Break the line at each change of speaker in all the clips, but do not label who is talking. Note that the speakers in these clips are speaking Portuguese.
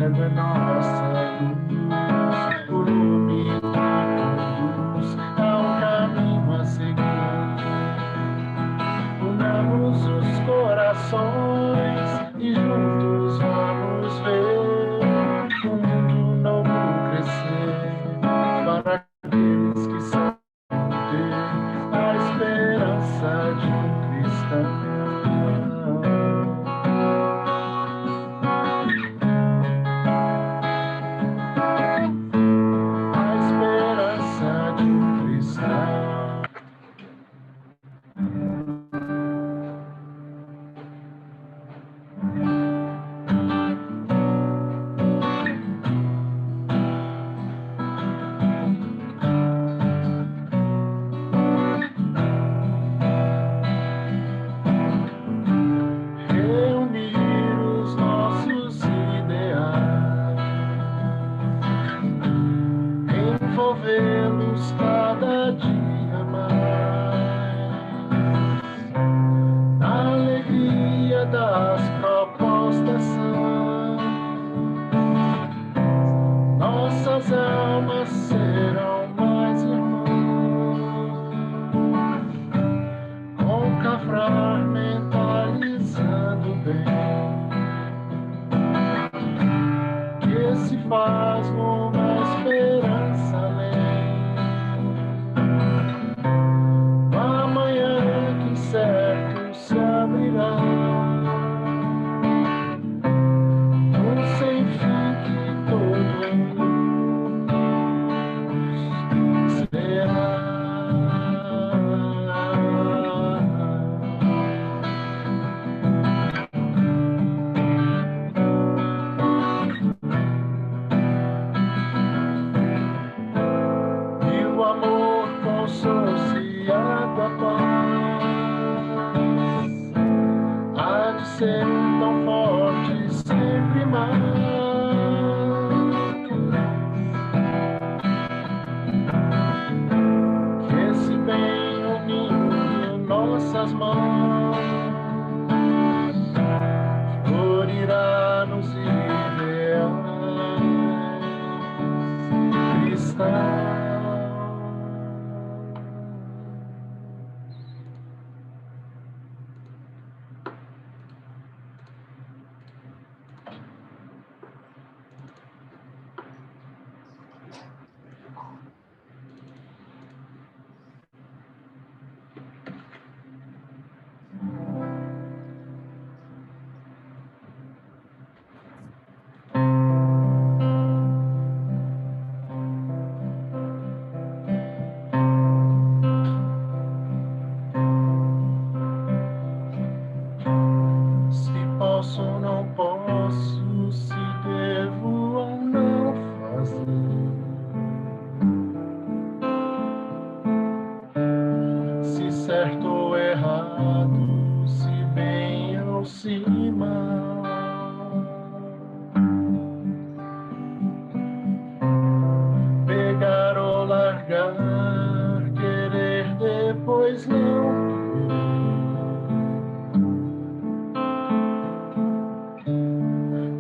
Eterno é nossa luz, o lume que conduz ao caminho a seguir. Unamos os corações e juntos vamos ver um mundo novo crescer para aqueles que sabem ter a esperança de um cristão. Envolvê-los cada dia mais na alegria das propostas sãs. Nossas almas serão mais irmãs, com Cafrar mentalizando bem, que se faz uma esperança além. Amanhã que certo se abrirá, um sem fim que todos será. Consociado à paz, há de ser tão forte sempre mais, que esse bem unindo nossas mãos florirá nos ideais cristãos. Posso ou não posso, se devo ou não fazer, se certo ou errado, se bem ou se mal, pegar ou largar, querer depois não querer.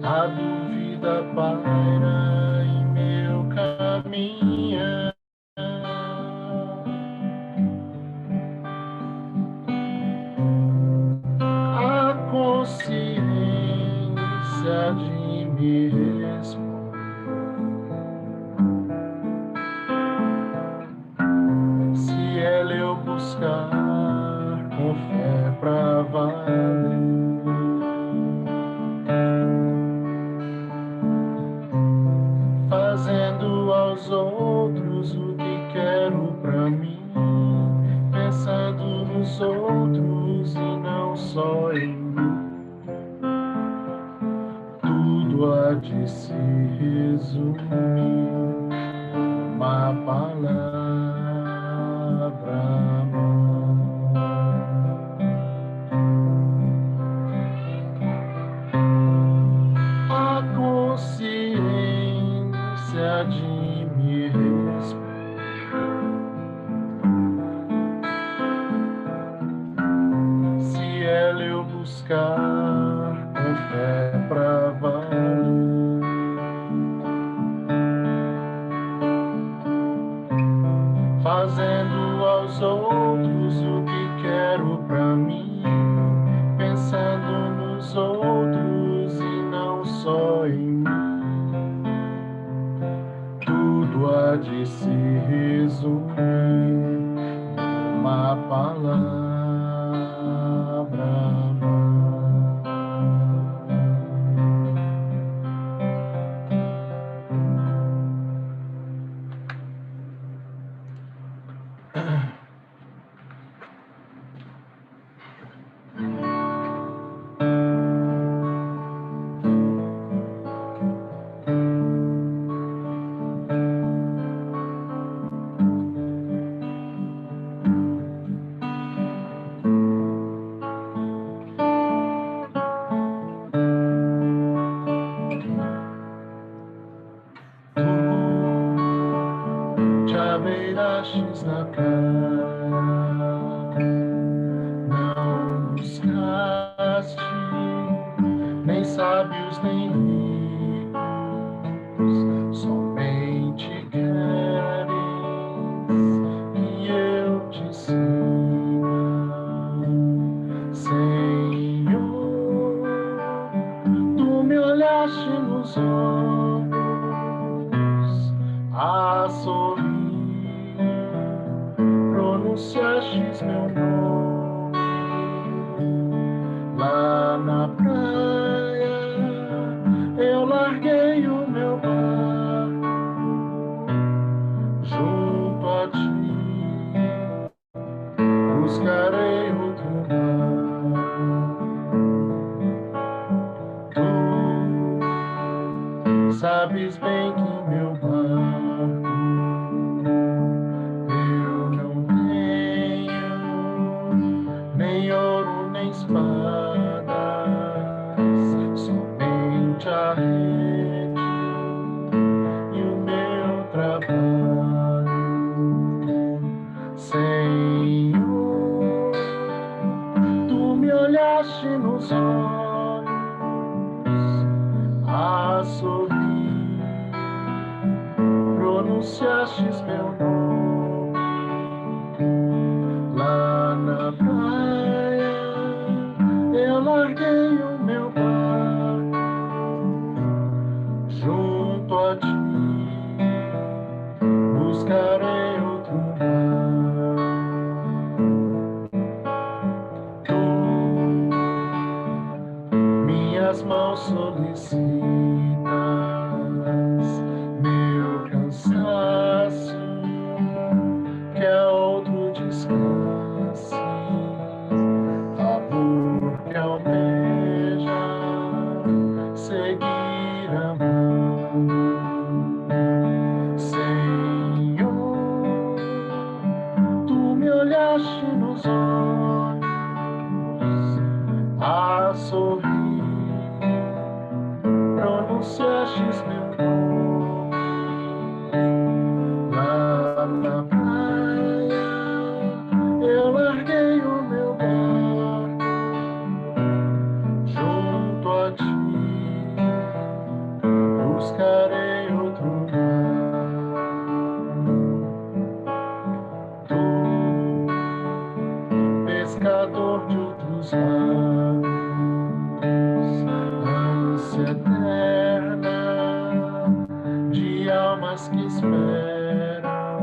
A dúvida paira em meu caminho, a consciência de me responder se ela eu buscar com fé pra valer. Fazendo aos outros o que quero pra mim, pensando nos outros e não só em mim. Tudo há de se resumir numa palavra. A consciência de me responder se ela eu buscar com fé pra valer. olhos na cara. Não buscaste nem sábios nem ricos, somente queres que eu te siga, Senhor. Tu me olhaste nos olhos a sorrir, pronunciastes meu nome lá na praia. Eu larguei o meu barco junto a ti, buscarei outro mar. Tu sabes bem que meu barco eu não tenho nem ouro nem espadas, somente a rede e o meu trabalho, Senhor. Tu me olhaste nos olhos a sorrir, pronunciastes meu nome lá na praia. Eu larguei o meu barco junto a ti, buscarei outro mar. Tu minhas mãos solicitas, meu cansaço, que é outro descanse, amor que almeja seguir amando, Senhor. Tu me olhaste nos olhos a sorrir, pronunciastes meu nome lá na praia. Eu larguei o meu barco junto a ti, buscarei outro mar. Tu, pescador de outros mares, ânsia eterna de almas que esperam,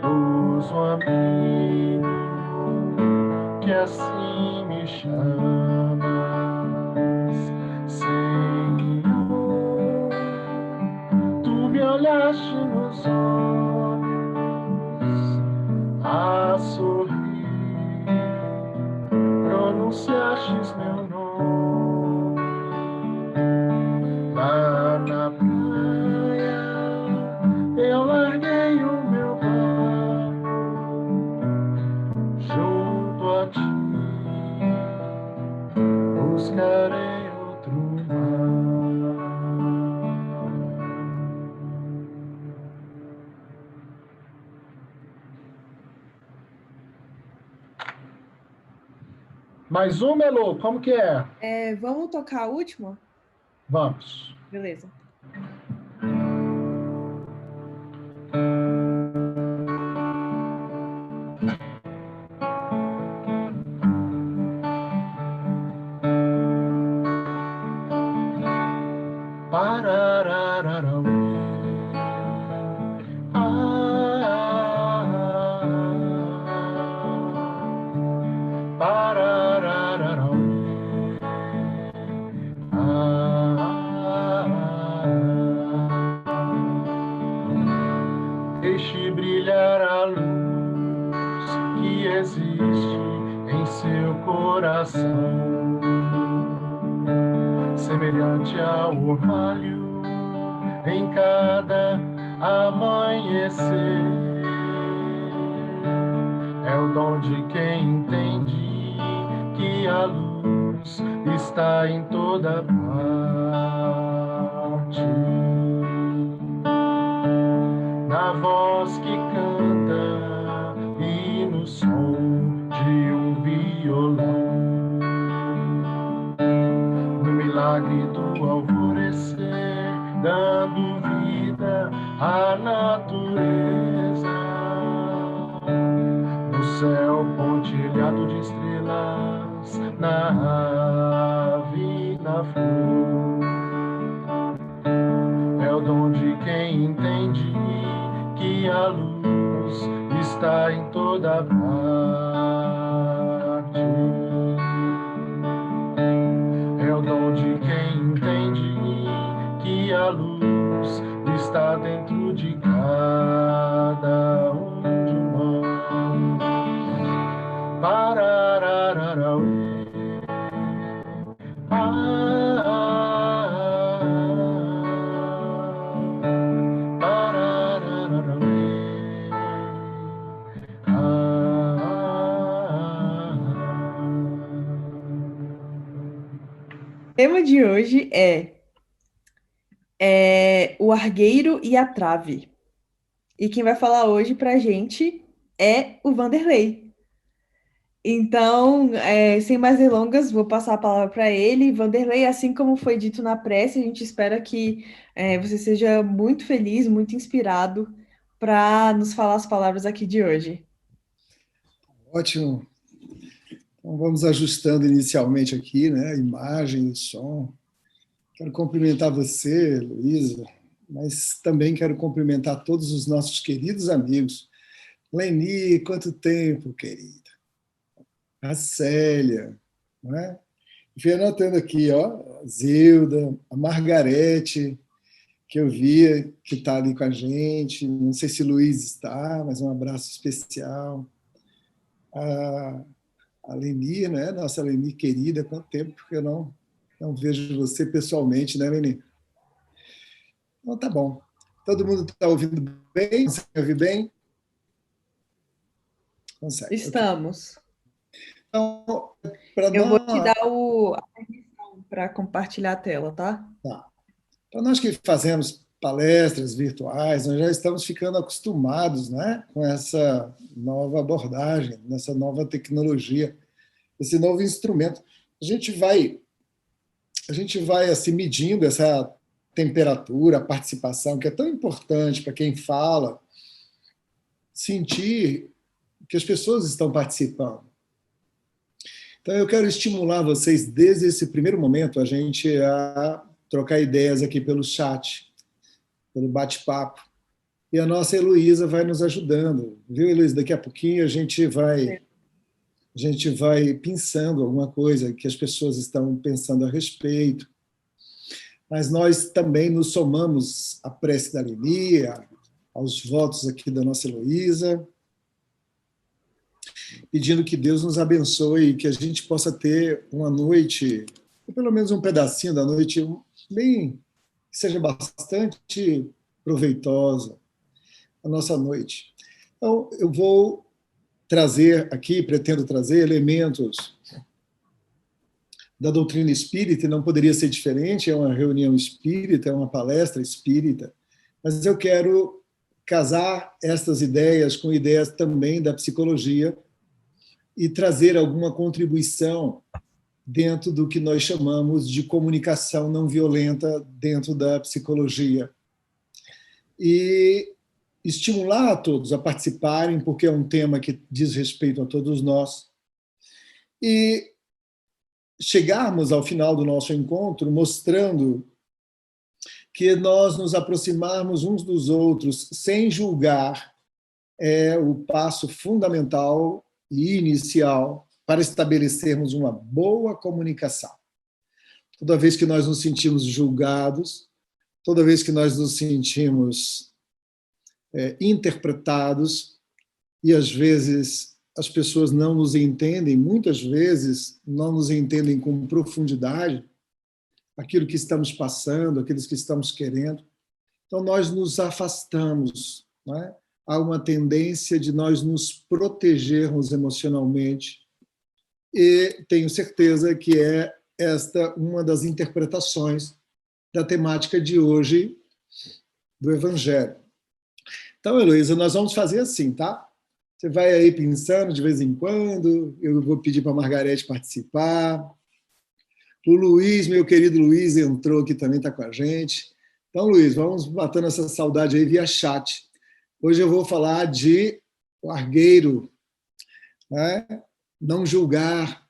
bondoso amigo que assim me chamas, Senhor. Tu me olhaste nos olhos a sorrir, pronunciastes meu nome lá na praia. Eu larguei o meu barco junto a ti, buscarei outro mar. Mais uma, Elô? Como que é?
Vamos tocar a última?
Vamos.
Beleza.
Pararararauê. Pararararauê. Deixe brilhar a luz que existe em seu coração, semelhante ao orvalho em cada amanhecer. É o dom de quem entende que a luz está em toda parte. Na voz que canta sempre do alvorecer, dando vida à natureza. No céu pontilhado de estrelas, na ave, na flor. É o dom de quem entende que a luz está em toda parte. É o dom de quem entende que a luz está dentro de cada um de nós. Pararararauê.
O tema de hoje é o argueiro e a trave. E quem vai falar hoje pra gente é o Vanderlei. Então, sem mais delongas, vou passar a palavra para ele. Vanderlei, assim como foi dito na prece, a gente espera que você seja muito feliz, muito inspirado para nos falar as palavras aqui de hoje.
Ótimo. Então, vamos ajustando inicialmente aqui, né, a imagem, o som. Quero cumprimentar você, Luísa, mas também quero cumprimentar todos os nossos queridos amigos. Leni, quanto tempo, querida. A Célia, não é? Fui anotando aqui, ó, a Zilda, a Margarete, que eu via que está ali com a gente. Não sei se Luiz está, mas um abraço especial. A Leni, né? Nossa Leni querida, quanto tempo que eu não vejo você pessoalmente, né, Leni? Então, tá bom. Todo mundo está ouvindo bem? Você ouve bem? Consegue.
Estamos.
Okay. Então,
eu vou te dar a permissão para compartilhar a tela, tá?
Tá. Então, nós que fazemos palestras virtuais, nós já estamos ficando acostumados, né, com essa nova abordagem, nessa nova tecnologia, esse novo instrumento. A gente vai assim, medindo essa temperatura, a participação, que é tão importante para quem fala, sentir que as pessoas estão participando. Então, eu quero estimular vocês, desde esse primeiro momento, a gente a trocar ideias aqui pelo chat, pelo bate-papo. E a nossa Heloísa vai nos ajudando. Viu, Heloísa? Daqui a pouquinho a gente vai pensando alguma coisa que as pessoas estão pensando a respeito. Mas nós também nos somamos à prece da Leni, aos votos aqui da nossa Heloísa, pedindo que Deus nos abençoe e que a gente possa ter uma noite, ou pelo menos um pedacinho da noite, bem, que seja bastante proveitosa, a nossa noite. Então, eu vou trazer aqui, pretendo trazer elementos da doutrina espírita, e não poderia ser diferente, é uma reunião espírita, é uma palestra espírita, mas eu quero casar estas ideias com ideias também da psicologia e trazer alguma contribuição dentro do que nós chamamos de comunicação não violenta dentro da psicologia. E estimular a todos a participarem, porque é um tema que diz respeito a todos nós, e chegarmos ao final do nosso encontro mostrando que nós nos aproximarmos uns dos outros sem julgar é o passo fundamental e inicial para estabelecermos uma boa comunicação. Toda vez que nós nos sentimos julgados, toda vez que nós nos sentimos interpretados, e às vezes as pessoas não nos entendem, muitas vezes não nos entendem com profundidade, aquilo que estamos passando, aquilo que estamos querendo, então nós nos afastamos, não é? Há uma tendência de nós nos protegermos emocionalmente, e tenho certeza que é esta uma das interpretações da temática de hoje do Evangelho. Então, Heloísa, nós vamos fazer assim, tá? Você vai aí pensando de vez em quando, eu vou pedir para a Margarete participar. O Luiz, meu querido Luiz, entrou aqui também, está com a gente. Então, Luiz, vamos matando essa saudade aí via chat. Hoje eu vou falar de largueiro, né? Não julgar,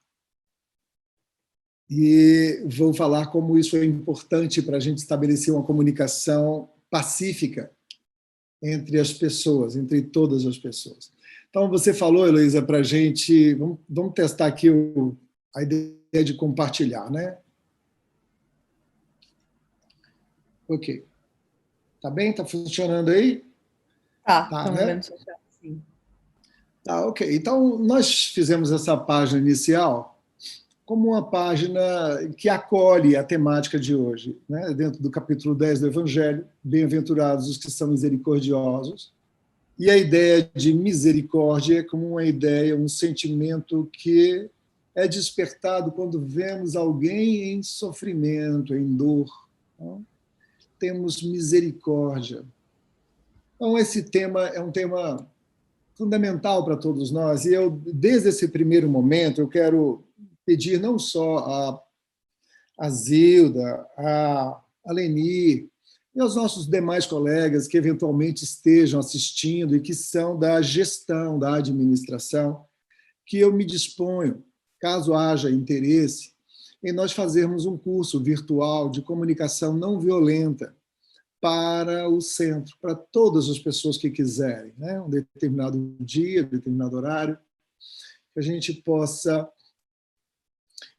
e vou falar como isso é importante para a gente estabelecer uma comunicação pacífica entre as pessoas, entre todas as pessoas. Então, você falou, Heloísa, para a gente... Vamos testar aqui a ideia de compartilhar, né? Ok. Tá bem? Tá funcionando aí?
Tá,
Tá,
estamos
né?
vendo seu chat, sim.
Tá, ok. Então, nós fizemos essa página inicial como uma página que acolhe a temática de hoje, né? Dentro do capítulo 10 do Evangelho, bem-aventurados os que são misericordiosos. E a ideia de misericórdia é como uma ideia, um sentimento que é despertado quando vemos alguém em sofrimento, em dor. Então, temos misericórdia. Então, esse tema é um tema fundamental para todos nós, e eu, desde esse primeiro momento, eu quero pedir não só a Zilda, a Leni e aos nossos demais colegas que eventualmente estejam assistindo e que são da gestão, da administração, que eu me disponho, caso haja interesse, em nós fazermos um curso virtual de comunicação não violenta para o centro, para todas as pessoas que quiserem, né? Um determinado dia, um determinado horário, que a gente possa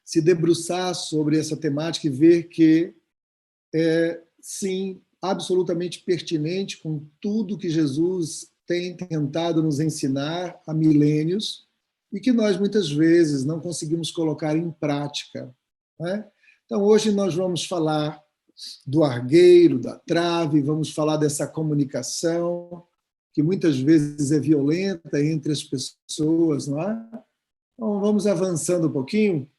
se debruçar sobre essa temática e ver que é, sim, absolutamente pertinente com tudo que Jesus tem tentado nos ensinar há milênios e que nós, muitas vezes, não conseguimos colocar em prática, né? Então, hoje nós vamos falar do argueiro, da trave, vamos falar dessa comunicação que muitas vezes é violenta entre as pessoas, não é? Então, vamos avançando um pouquinho,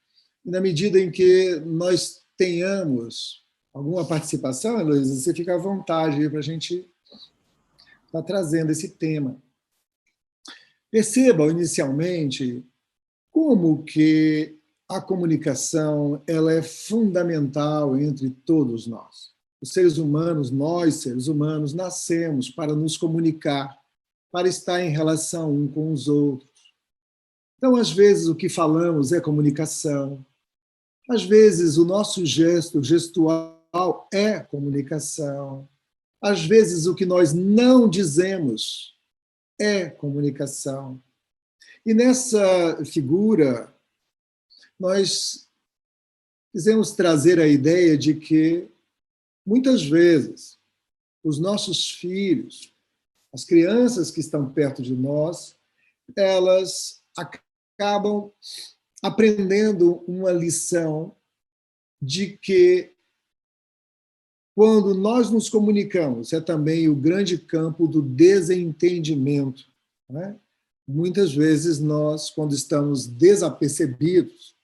e na medida em que nós tenhamos alguma participação, Heloísa, você fica à vontade para a gente estar trazendo esse tema. Percebam, inicialmente, como que a comunicação ela é fundamental entre todos nós. Os seres humanos, nós, seres humanos, nascemos para nos comunicar, para estar em relação um com os outros. Então, às vezes, o que falamos é comunicação. Às vezes, o nosso gesto gestual é comunicação. Às vezes, o que nós não dizemos é comunicação. E nessa figura, nós quisemos trazer a ideia de que, muitas vezes, os nossos filhos, as crianças que estão perto de nós, elas acabam aprendendo uma lição de que, quando nós nos comunicamos, é também o grande campo do desentendimento, né? Muitas vezes nós, quando estamos desapercebidos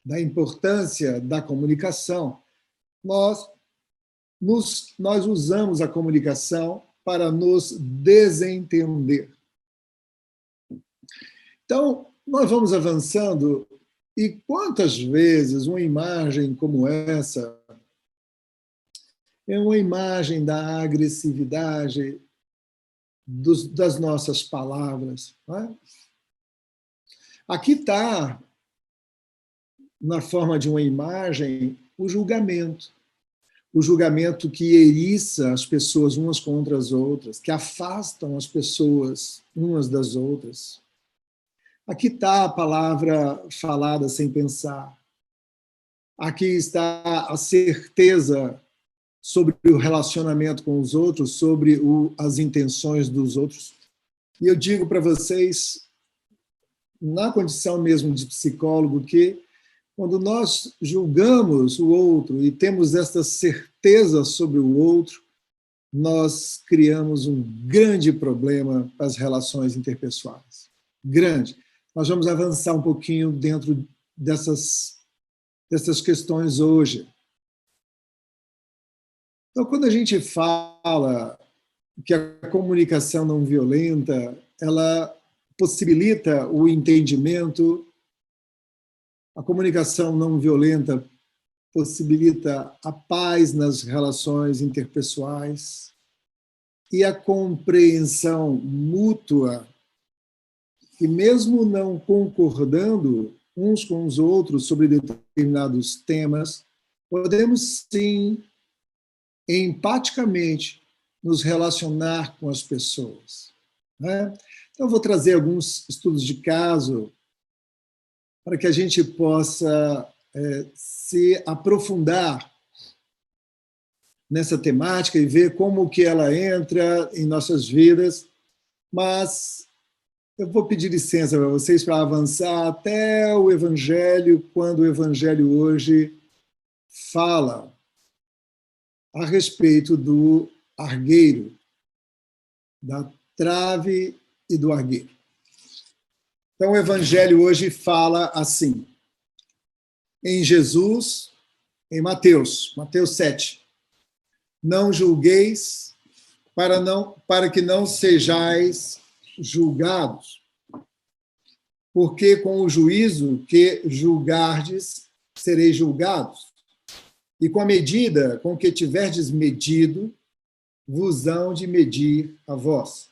da importância da comunicação, nós usamos a comunicação para nos desentender. Então, nós vamos avançando, e quantas vezes uma imagem como essa é uma imagem da agressividade das nossas palavras, não é? Aqui está, na forma de uma imagem, o julgamento que eriça as pessoas umas contra as outras, que afastam as pessoas umas das outras. Aqui está a palavra falada sem pensar. Aqui está a certeza sobre o relacionamento com os outros, sobre as intenções dos outros. E eu digo para vocês, na condição mesmo de psicólogo, que quando nós julgamos o outro e temos esta certeza sobre o outro, nós criamos um grande problema para as relações interpessoais. Grande. Nós vamos avançar um pouquinho dentro dessas questões hoje. Então, quando a gente fala que a comunicação não violenta, ela possibilita o entendimento. A comunicação não violenta possibilita a paz nas relações interpessoais e a compreensão mútua, que mesmo não concordando uns com os outros sobre determinados temas, podemos sim, empaticamente, nos relacionar com as pessoas, né? Então, eu vou trazer alguns estudos de caso para que a gente possa se aprofundar nessa temática e ver como que ela entra em nossas vidas, mas eu vou pedir licença para vocês para avançar até o Evangelho, quando o Evangelho hoje fala a respeito do argueiro, da trave e do argueiro. Então, o Evangelho hoje fala assim, em Jesus, em Mateus 7. Não julgueis para que não sejais julgados, porque com o juízo que julgardes, sereis julgados, e com a medida com que tiverdes medido, vos hão de medir a vós.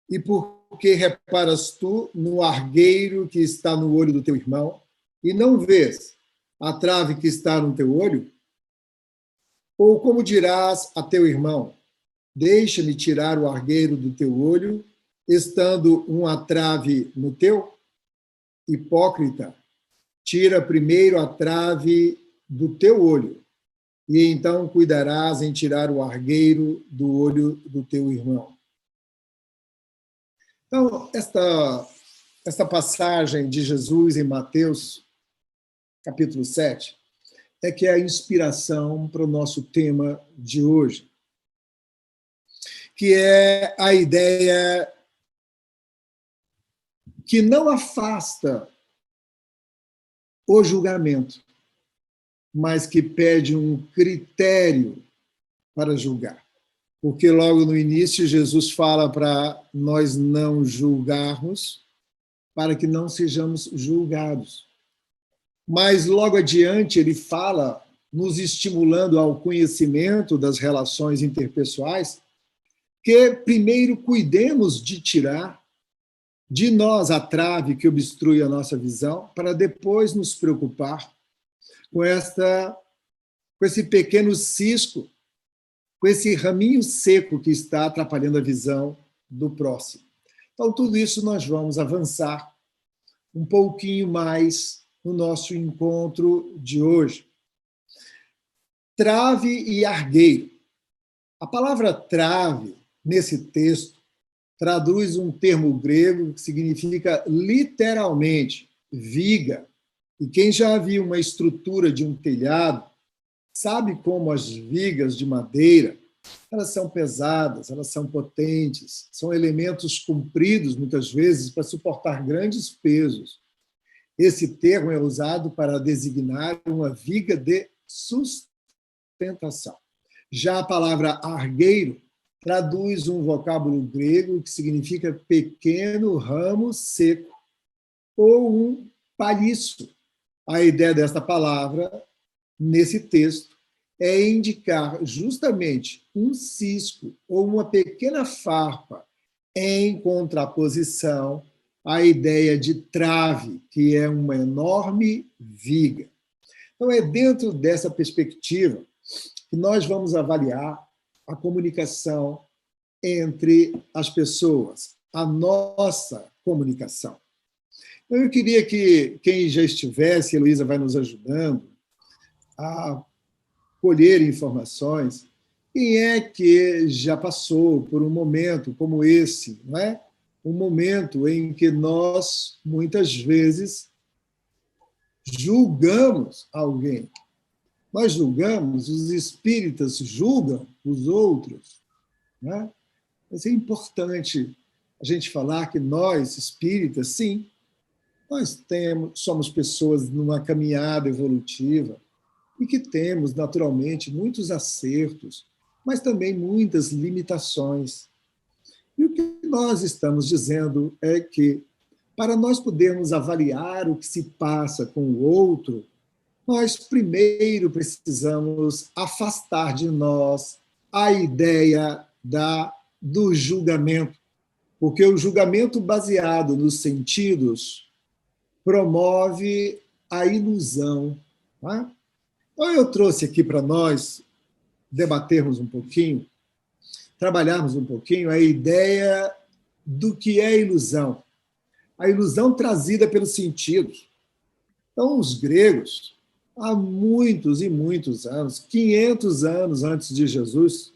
E porque reparas tu no argueiro que está no olho do teu irmão, e não vês a trave que está no teu olho? Ou como dirás a teu irmão, deixa-me tirar o argueiro do teu olho, estando uma trave no teu? Hipócrita, tira primeiro a trave do teu olho, e então cuidarás em tirar o argueiro do olho do teu irmão. Então, esta passagem de Jesus em Mateus, capítulo 7, é que é a inspiração para o nosso tema de hoje, que é a ideia que não afasta o julgamento, mas que pede um critério para julgar. Porque logo no início Jesus fala para nós não julgarmos, para que não sejamos julgados. Mas logo adiante ele fala, nos estimulando ao conhecimento das relações interpessoais, que primeiro cuidemos de tirar de nós a trave que obstrui a nossa visão, para depois nos preocupar com esse pequeno cisco, com esse raminho seco que está atrapalhando a visão do próximo. Então, tudo isso nós vamos avançar um pouquinho mais no nosso encontro de hoje. Trave e argueiro. A palavra trave, nesse texto, traduz um termo grego que significa literalmente viga. E quem já viu uma estrutura de um telhado sabe como as vigas de madeira, elas são pesadas, elas são potentes, são elementos compridos, muitas vezes, para suportar grandes pesos. Esse termo é usado para designar uma viga de sustentação. Já a palavra argueiro traduz um vocábulo grego que significa pequeno ramo seco ou um palhiço. A ideia desta palavra, nesse texto, é indicar justamente um cisco ou uma pequena farpa em contraposição à ideia de trave, que é uma enorme viga. Então, é dentro dessa perspectiva que nós vamos avaliar a comunicação entre as pessoas, a nossa comunicação. Então, eu queria que quem já estivesse, a Heloísa vai nos ajudando, a colher informações, quem é que já passou por um momento como esse, não é? Um momento em que nós, muitas vezes, julgamos alguém. Nós julgamos, os espíritas julgam os outros, não é? Mas é importante a gente falar que nós, espíritas, sim, nós somos pessoas numa caminhada evolutiva e que temos, naturalmente, muitos acertos, mas também muitas limitações. E o que nós estamos dizendo é que, para nós podermos avaliar o que se passa com o outro, nós primeiro precisamos afastar de nós a ideia do julgamento, porque o julgamento baseado nos sentidos promove a ilusão. Tá? Então, eu trouxe aqui para nós debatermos um pouquinho, trabalharmos um pouquinho a ideia do que é ilusão. A ilusão trazida pelos sentidos. Então, os gregos, há muitos e muitos anos, 500 anos antes de Jesus,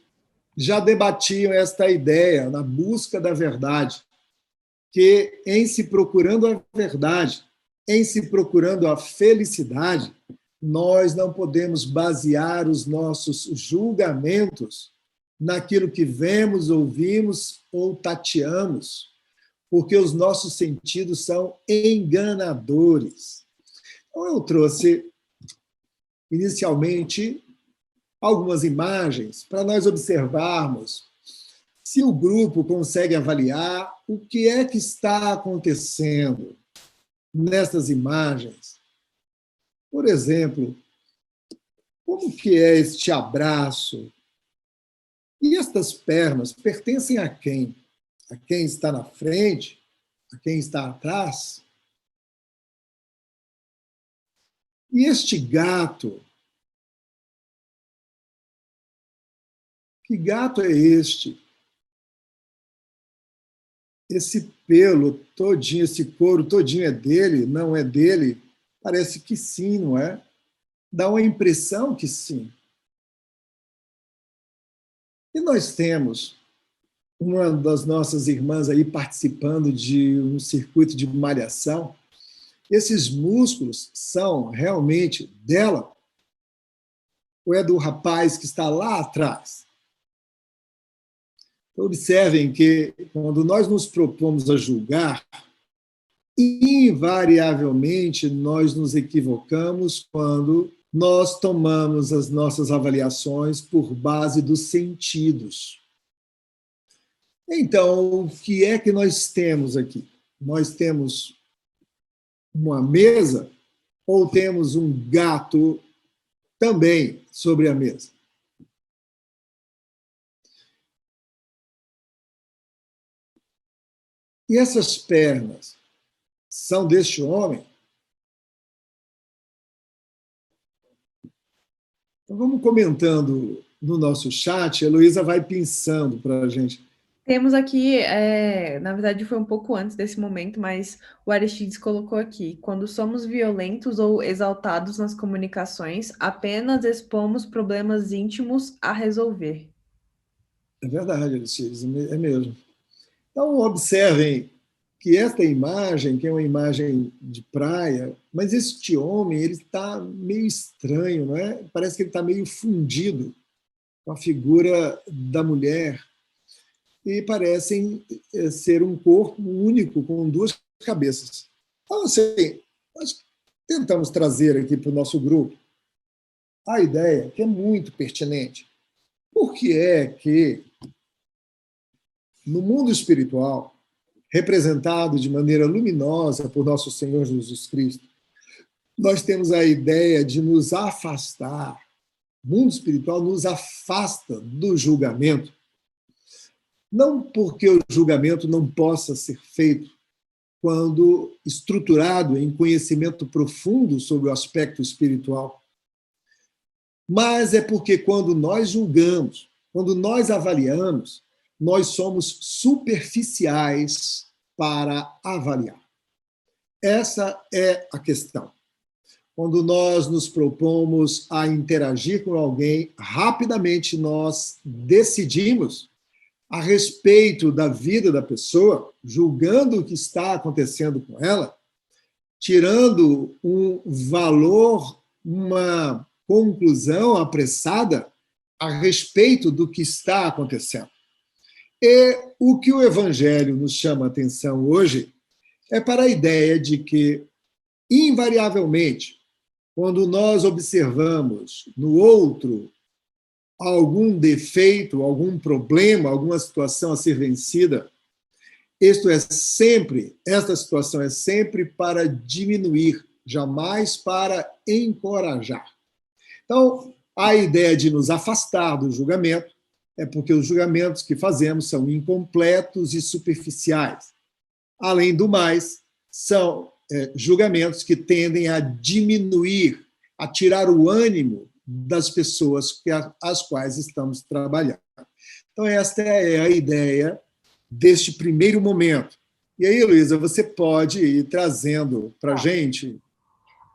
já debatiam esta ideia na busca da verdade, que em se procurando a verdade, em se procurando a felicidade, nós não podemos basear os nossos julgamentos naquilo que vemos, ouvimos ou tateamos, porque os nossos sentidos são enganadores. Então, eu trouxe, inicialmente, algumas imagens para nós observarmos se o grupo consegue avaliar o que é que está acontecendo nessas imagens. Por exemplo, como que é este abraço? E estas pernas pertencem a quem? A quem está na frente? A quem está atrás? E este gato? Que gato é este? Esse pelo todinho, esse couro todinho é dele? Não é dele? Parece que sim, não é? Dá uma impressão que sim. E nós temos uma das nossas irmãs aí participando de um circuito de malhação. Esses músculos são realmente dela? Ou é do rapaz que está lá atrás? Então, observem que, quando nós nos propomos a julgar, invariavelmente nós nos equivocamos quando nós tomamos as nossas avaliações por base dos sentidos. Então, o que é que nós temos aqui? Nós temos uma mesa ou temos um gato também sobre a mesa? E essas pernas são deste homem? Então, vamos comentando no nosso chat, a Heloísa vai pensando para a gente.
Temos aqui, na verdade foi um pouco antes desse momento, mas o Aristides colocou aqui: quando somos violentos ou exaltados nas comunicações, apenas expomos problemas íntimos a resolver.
É verdade, Aristides, é mesmo. Então, observem que esta imagem, que é uma imagem de praia, mas este homem ele está meio estranho, não é? Parece que ele está meio fundido com a figura da mulher. E parecem ser um corpo único, com duas cabeças. Então, assim, nós tentamos trazer aqui para o nosso grupo a ideia, que é muito pertinente. Por que é que, no mundo espiritual, representado de maneira luminosa por nosso Senhor Jesus Cristo, nós temos a ideia de nos afastar, o mundo espiritual nos afasta do julgamento, não porque o julgamento não possa ser feito quando estruturado em conhecimento profundo sobre o aspecto espiritual, mas é porque quando nós julgamos, quando nós avaliamos, nós somos superficiais para avaliar. Essa é a questão. Quando nós nos propomos a interagir com alguém, rapidamente nós decidimos a respeito da vida da pessoa, julgando o que está acontecendo com ela, tirando um valor, uma conclusão apressada a respeito do que está acontecendo. E o que o Evangelho nos chama a atenção hoje é para a ideia de que, invariavelmente, quando nós observamos no outro algum defeito, algum problema, alguma situação a ser vencida, esta situação é sempre para diminuir jamais para encorajar. Então, a ideia de nos afastar do julgamento é porque os julgamentos que fazemos são incompletos e superficiais. Além do mais, são julgamentos que tendem a diminuir, a tirar o ânimo das pessoas às quais estamos trabalhando. Então, esta é a ideia deste primeiro momento. E aí, Luísa, você pode ir trazendo para a gente...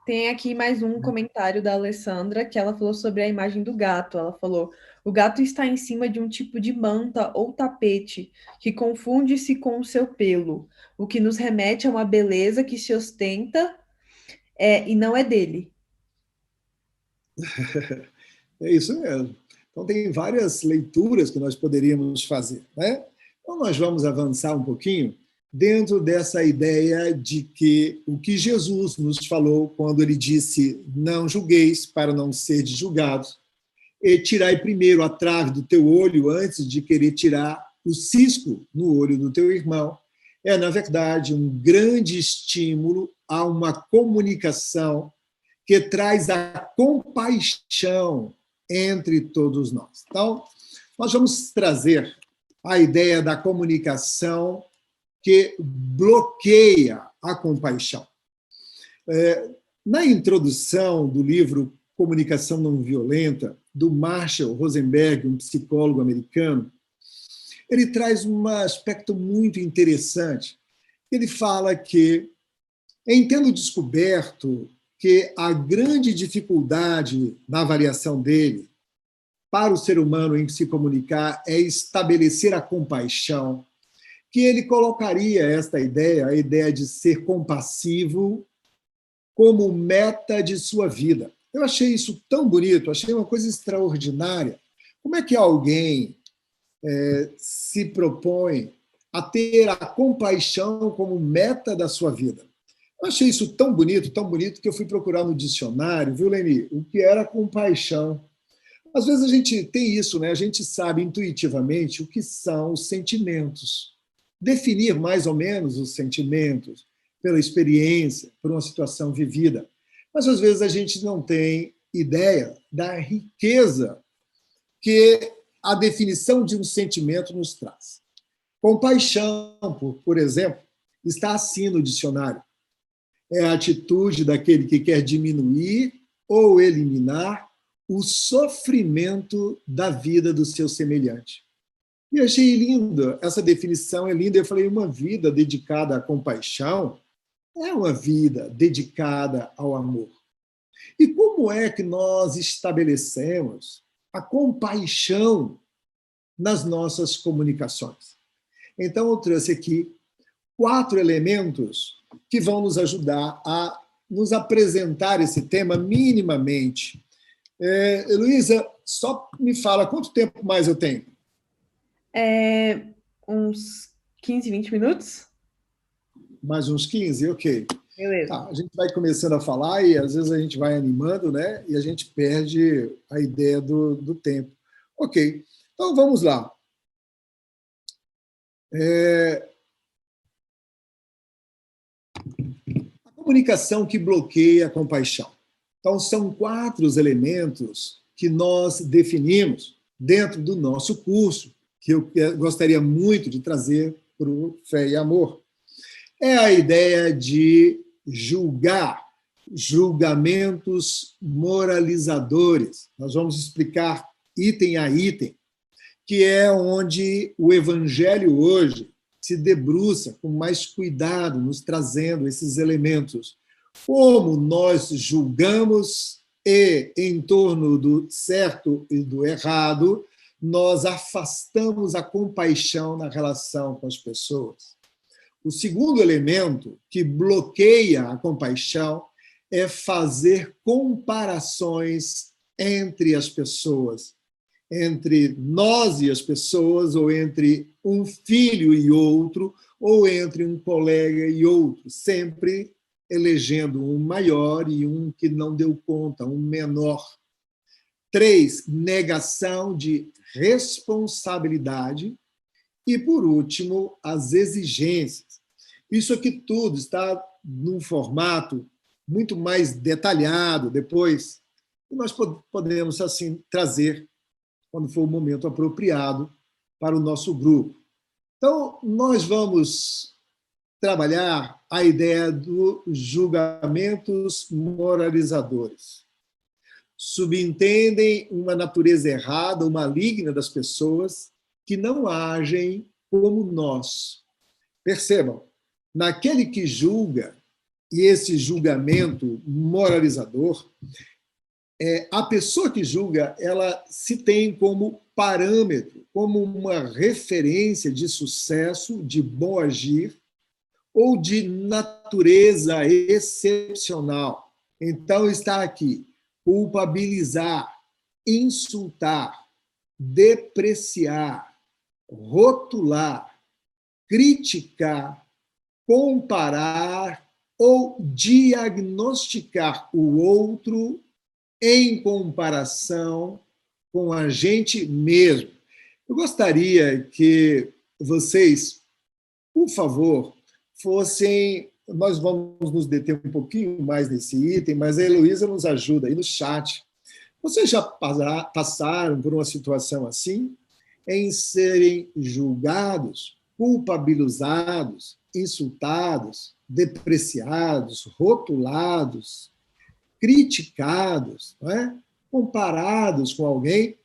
Tem aqui mais um comentário da Alessandra, que ela falou sobre a imagem do gato. Ela falou: o gato está em cima de um tipo de manta ou tapete que confunde-se com o seu pelo, o que nos remete a uma beleza que se ostenta e não é dele.
É isso mesmo. Então, tem várias leituras que nós poderíamos fazer, né? Então, nós vamos avançar um pouquinho dentro dessa ideia de que o que Jesus nos falou quando ele disse não julgueis para não seres julgados, e tirai primeiro a trave do teu olho antes de querer tirar o cisco no olho do teu irmão, é, na verdade, um grande estímulo a uma comunicação que traz a compaixão entre todos nós. Então, nós vamos trazer a ideia da comunicação que bloqueia a compaixão. Na introdução do livro Comunicação Não Violenta, do Marshall Rosenberg, um psicólogo americano, ele traz um aspecto muito interessante. Ele fala que, em tendo descoberto que a grande dificuldade na avaliação dele para o ser humano em se comunicar é estabelecer a compaixão, que ele colocaria esta ideia, a ideia de ser compassivo, como meta de sua vida. Eu achei isso tão bonito, achei uma coisa extraordinária. Como é que alguém se propõe a ter a compaixão como meta da sua vida? Eu achei isso tão bonito, que eu fui procurar no dicionário, viu, Leni, o que era compaixão. Às vezes a gente tem isso, né? A gente sabe intuitivamente o que são os sentimentos. Definir mais ou menos os sentimentos pela experiência, por uma situação vivida. Mas às vezes a gente não tem ideia da riqueza que a definição de um sentimento nos traz. Compaixão, por exemplo, está assim no dicionário. É a atitude daquele que quer diminuir ou eliminar o sofrimento da vida do seu semelhante. E eu achei lindo, essa definição é linda. Eu falei, uma vida dedicada à compaixão é uma vida dedicada ao amor. E como é que nós estabelecemos a compaixão nas nossas comunicações? Então, eu trouxe aqui 4 elementos que vão nos ajudar a nos apresentar esse tema minimamente. Luísa, só me fala, quanto tempo mais eu tenho?
Uns 15, 20 minutos?
Mais uns 15? Ok.
Beleza.
Tá, a gente vai começando a falar e às vezes a gente vai animando, né? E a gente perde a ideia do tempo. Ok, então vamos lá. A comunicação que bloqueia a compaixão. Então, são 4 os elementos que nós definimos dentro do nosso curso, que eu gostaria muito de trazer para o Fé e Amor. É a ideia de julgar, julgamentos moralizadores. Nós vamos explicar item a item, que é onde o Evangelho hoje se debruça com mais cuidado, nos trazendo esses elementos. Como nós julgamos e, em torno do certo e do errado, nós afastamos a compaixão na relação com as pessoas. O segundo elemento que bloqueia a compaixão é fazer comparações entre as pessoas, entre nós e as pessoas, ou entre um filho e outro, ou entre um colega e outro, sempre elegendo um maior e um que não deu conta, um menor. 3, negação de responsabilidade. E, por último, as exigências. Isso aqui tudo está num formato muito mais detalhado depois, e nós podemos, assim, trazer, quando for o momento apropriado, para o nosso grupo. Então, nós vamos trabalhar a ideia dos julgamentos moralizadores. Subentendem uma natureza errada ou maligna das pessoas que não agem como nós. Percebam, naquele que julga, e esse julgamento moralizador, a pessoa que julga, ela se tem como parâmetro, como uma referência de sucesso, de bom agir, ou de natureza excepcional. Então, está aqui, culpabilizar, insultar, depreciar, rotular, criticar, comparar ou diagnosticar o outro em comparação com a gente mesmo. Eu gostaria que vocês, por favor, fossem... Nós vamos nos deter um pouquinho mais nesse item, mas a Heloísa nos ajuda aí no chat. Vocês já passaram por uma situação assim, em serem julgados, culpabilizados, insultados, depreciados, rotulados, criticados, não é? Comparados com alguém?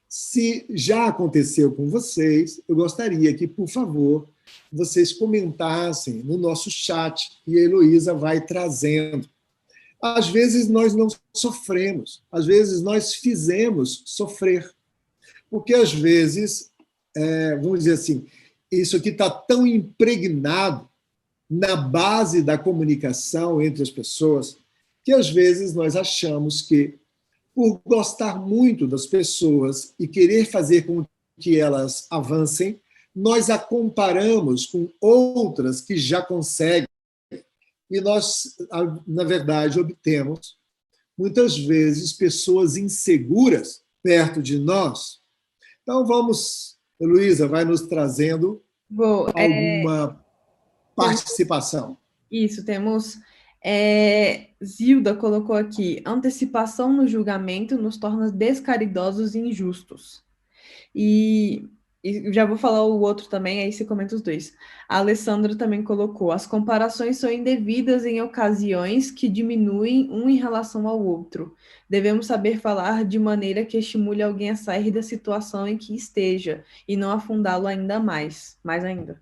Se já aconteceu com vocês, eu gostaria que, por favor, vocês comentassem no nosso chat e a Heloísa vai trazendo. Às vezes nós não sofremos, às vezes nós fizemos sofrer, porque às vezes, vamos dizer assim, isso aqui está tão impregnado na base da comunicação entre as pessoas que às vezes nós achamos que, por gostar muito das pessoas e querer fazer com que elas avancem, nós a comparamos com outras que já conseguem. E nós, na verdade, obtemos, muitas vezes, pessoas inseguras perto de nós. Então, vamos, Heloísa, vai nos trazendo alguma participação.
Isso, temos... Zilda colocou aqui, antecipação no julgamento nos torna descaridosos e injustos. E já vou falar o outro também, aí você comenta os dois. A Alessandra também colocou, as comparações são indevidas em ocasiões que diminuem um em relação ao outro. Devemos saber falar de maneira que estimule alguém a sair da situação em que esteja e não afundá-lo ainda mais ainda.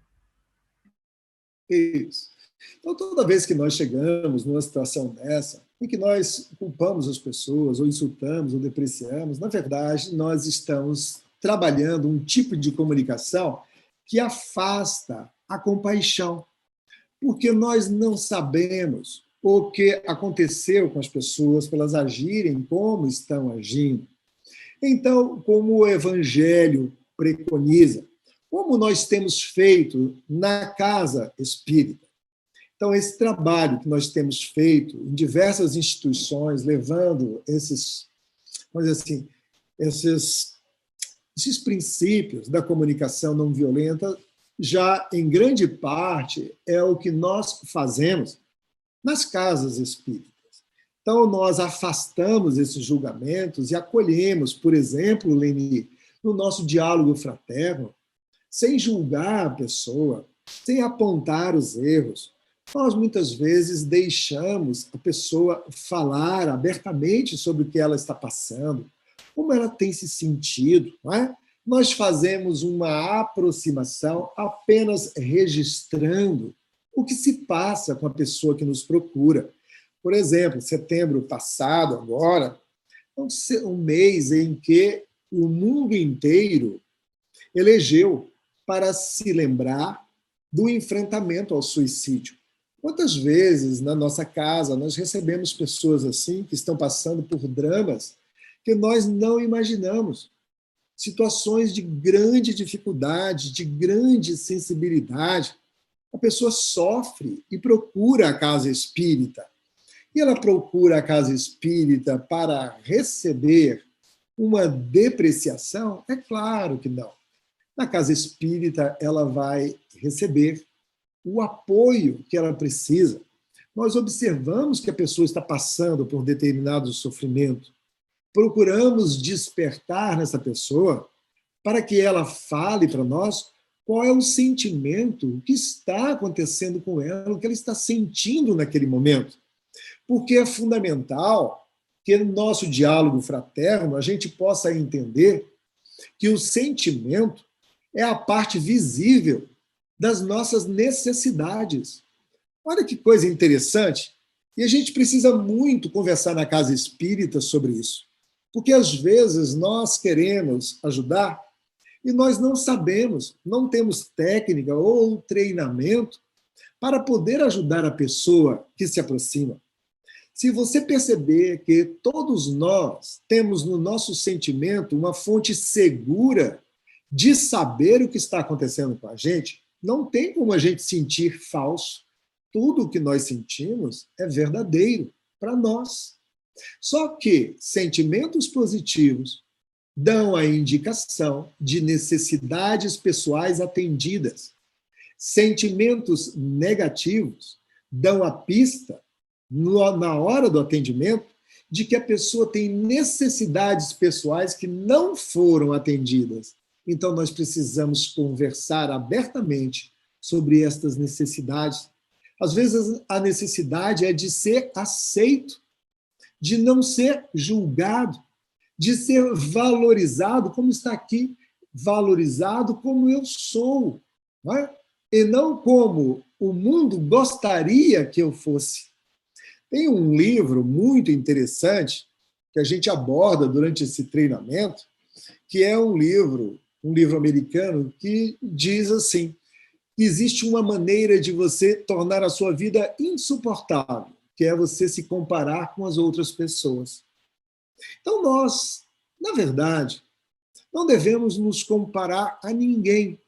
Isso. Então, toda vez que nós chegamos numa situação dessa, em que nós culpamos as pessoas, ou insultamos, ou depreciamos, na verdade, nós estamos trabalhando um tipo de comunicação que afasta a compaixão, porque nós não sabemos o que aconteceu com as pessoas para elas agirem como estão agindo. Então, como o Evangelho preconiza, como nós temos feito na casa espírita. Então, esse trabalho que nós temos feito em diversas instituições, levando esses, vamos dizer assim, esses princípios da comunicação não violenta, já em grande parte é o que nós fazemos nas casas espíritas. Então, nós afastamos esses julgamentos e acolhemos, por exemplo, Leni, no nosso diálogo fraterno, sem julgar a pessoa, sem apontar os erros. Nós, muitas vezes, deixamos a pessoa falar abertamente sobre o que ela está passando, como ela tem se sentido, não é? Nós fazemos uma aproximação apenas registrando o que se passa com a pessoa que nos procura. Por exemplo, setembro passado, agora, um mês em que o mundo inteiro elegeu para se lembrar do enfrentamento ao suicídio. Quantas vezes na nossa casa nós recebemos pessoas assim que estão passando por dramas que nós não imaginamos, situações de grande dificuldade, de grande sensibilidade. A pessoa sofre e procura a casa espírita. E ela procura a casa espírita para receber uma depreciação? É claro que não. Na casa espírita, ela vai receber o apoio que ela precisa, nós observamos que a pessoa está passando por determinado sofrimento, procuramos despertar nessa pessoa para que ela fale para nós qual é o sentimento, o que está acontecendo com ela, o que ela está sentindo naquele momento. Porque é fundamental que no nosso diálogo fraterno a gente possa entender que o sentimento é a parte visível das nossas necessidades. Olha que coisa interessante. E a gente precisa muito conversar na casa espírita sobre isso. Porque às vezes nós queremos ajudar e nós não sabemos, não temos técnica ou treinamento para poder ajudar a pessoa que se aproxima. Se você perceber que todos nós temos no nosso sentimento uma fonte segura de saber o que está acontecendo com a gente, não tem como a gente sentir falso. Tudo o que nós sentimos é verdadeiro para nós. Só que sentimentos positivos dão a indicação de necessidades pessoais atendidas. Sentimentos negativos dão a pista, na hora do atendimento, de que a pessoa tem necessidades pessoais que não foram atendidas. Então, nós precisamos conversar abertamente sobre estas necessidades. Às vezes, a necessidade é de ser aceito, de não ser julgado, de ser valorizado, como está aqui, valorizado como eu sou, não é? E não como o mundo gostaria que eu fosse. Tem um livro muito interessante que a gente aborda durante esse treinamento, que é um livro americano, que diz assim: existe uma maneira de você tornar a sua vida insuportável, que é você se comparar com as outras pessoas. Então nós, na verdade, não devemos nos comparar a ninguém.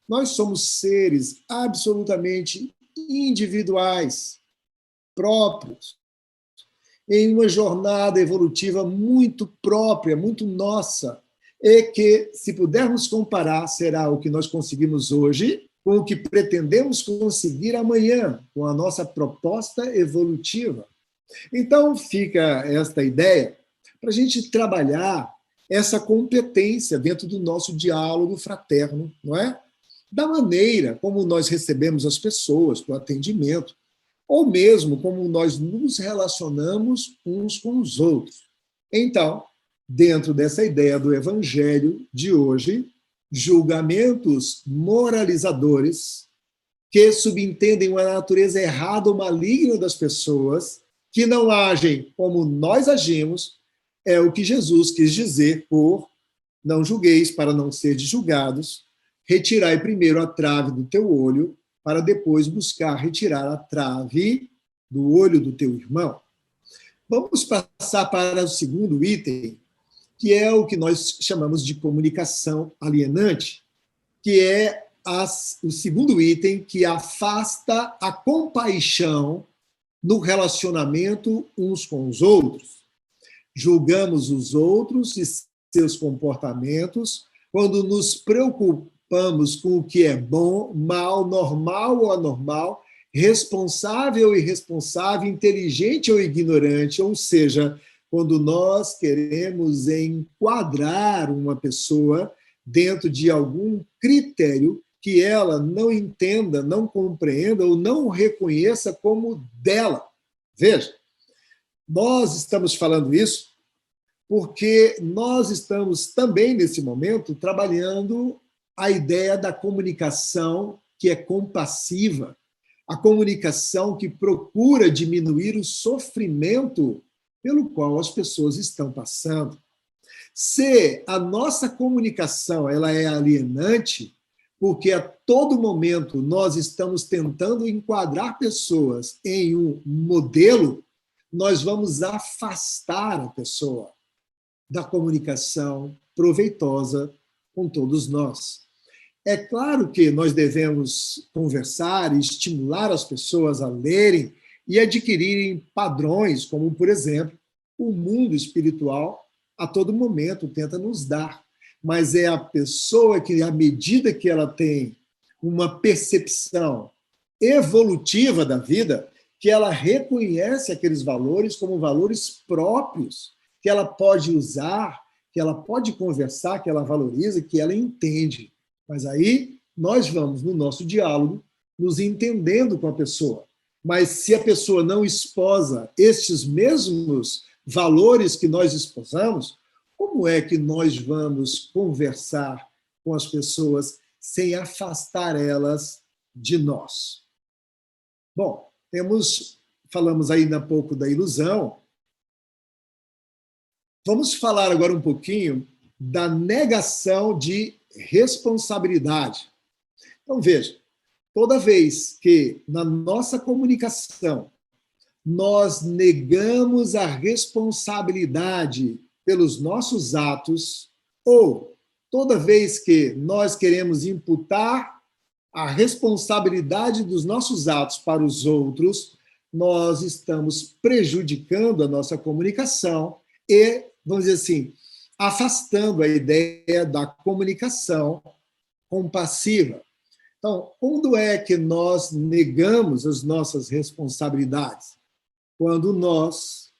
Nós somos seres absolutamente individuais, próprios, em uma jornada evolutiva muito própria, muito nossa, e que, se pudermos comparar, será o que nós conseguimos hoje com o que pretendemos conseguir amanhã, com a nossa proposta evolutiva. Então, fica esta ideia para a gente trabalhar essa competência dentro do nosso diálogo fraterno, não é? Da maneira como nós recebemos as pessoas para o atendimento, ou mesmo como nós nos relacionamos uns com os outros. Então, dentro dessa ideia do Evangelho de hoje, julgamentos moralizadores que subentendem uma natureza errada ou maligna das pessoas, que não agem como nós agimos, é o que Jesus quis dizer por não julgueis para não seres julgados, retirai primeiro a trave do teu olho, para depois buscar retirar a trave do olho do teu irmão. Vamos passar para o segundo item, que é o que nós chamamos de comunicação alienante, que é o segundo item que afasta a compaixão no relacionamento uns com os outros. Julgamos os outros e seus comportamentos quando nos preocupamos com o que é bom, mal, normal ou anormal, responsável ou irresponsável, inteligente ou ignorante, ou seja, quando nós queremos enquadrar uma pessoa dentro de algum critério que ela não entenda, não compreenda ou não reconheça como dela. Veja, nós estamos falando isso porque nós estamos também, nesse momento, trabalhando a ideia da comunicação que é compassiva, a comunicação que procura diminuir o sofrimento pelo qual as pessoas estão passando. Se a nossa comunicação ela é alienante, porque a todo momento nós estamos tentando enquadrar pessoas em um modelo, nós vamos afastar a pessoa da comunicação proveitosa com todos nós. É claro que nós devemos conversar e estimular as pessoas a lerem e adquirirem padrões, como, por exemplo, o mundo espiritual a todo momento tenta nos dar. Mas é a pessoa que, à medida que ela tem uma percepção evolutiva da vida, que ela reconhece aqueles valores como valores próprios, que ela pode usar, que ela pode conversar, que ela valoriza, que ela entende. Mas aí nós vamos, no nosso diálogo, nos entendendo com a pessoa. Mas se a pessoa não esposa estes mesmos valores que nós esposamos, como é que nós vamos conversar com as pessoas sem afastar elas de nós? Bom, falamos ainda há pouco da ilusão. Vamos falar agora um pouquinho da negação de responsabilidade. Então, veja, toda vez que na nossa comunicação nós negamos a responsabilidade pelos nossos atos, ou toda vez que nós queremos imputar a responsabilidade dos nossos atos para os outros, nós estamos prejudicando a nossa comunicação e, vamos dizer assim, afastando a ideia da comunicação compassiva. Então, quando é que nós negamos as nossas responsabilidades? Quando nós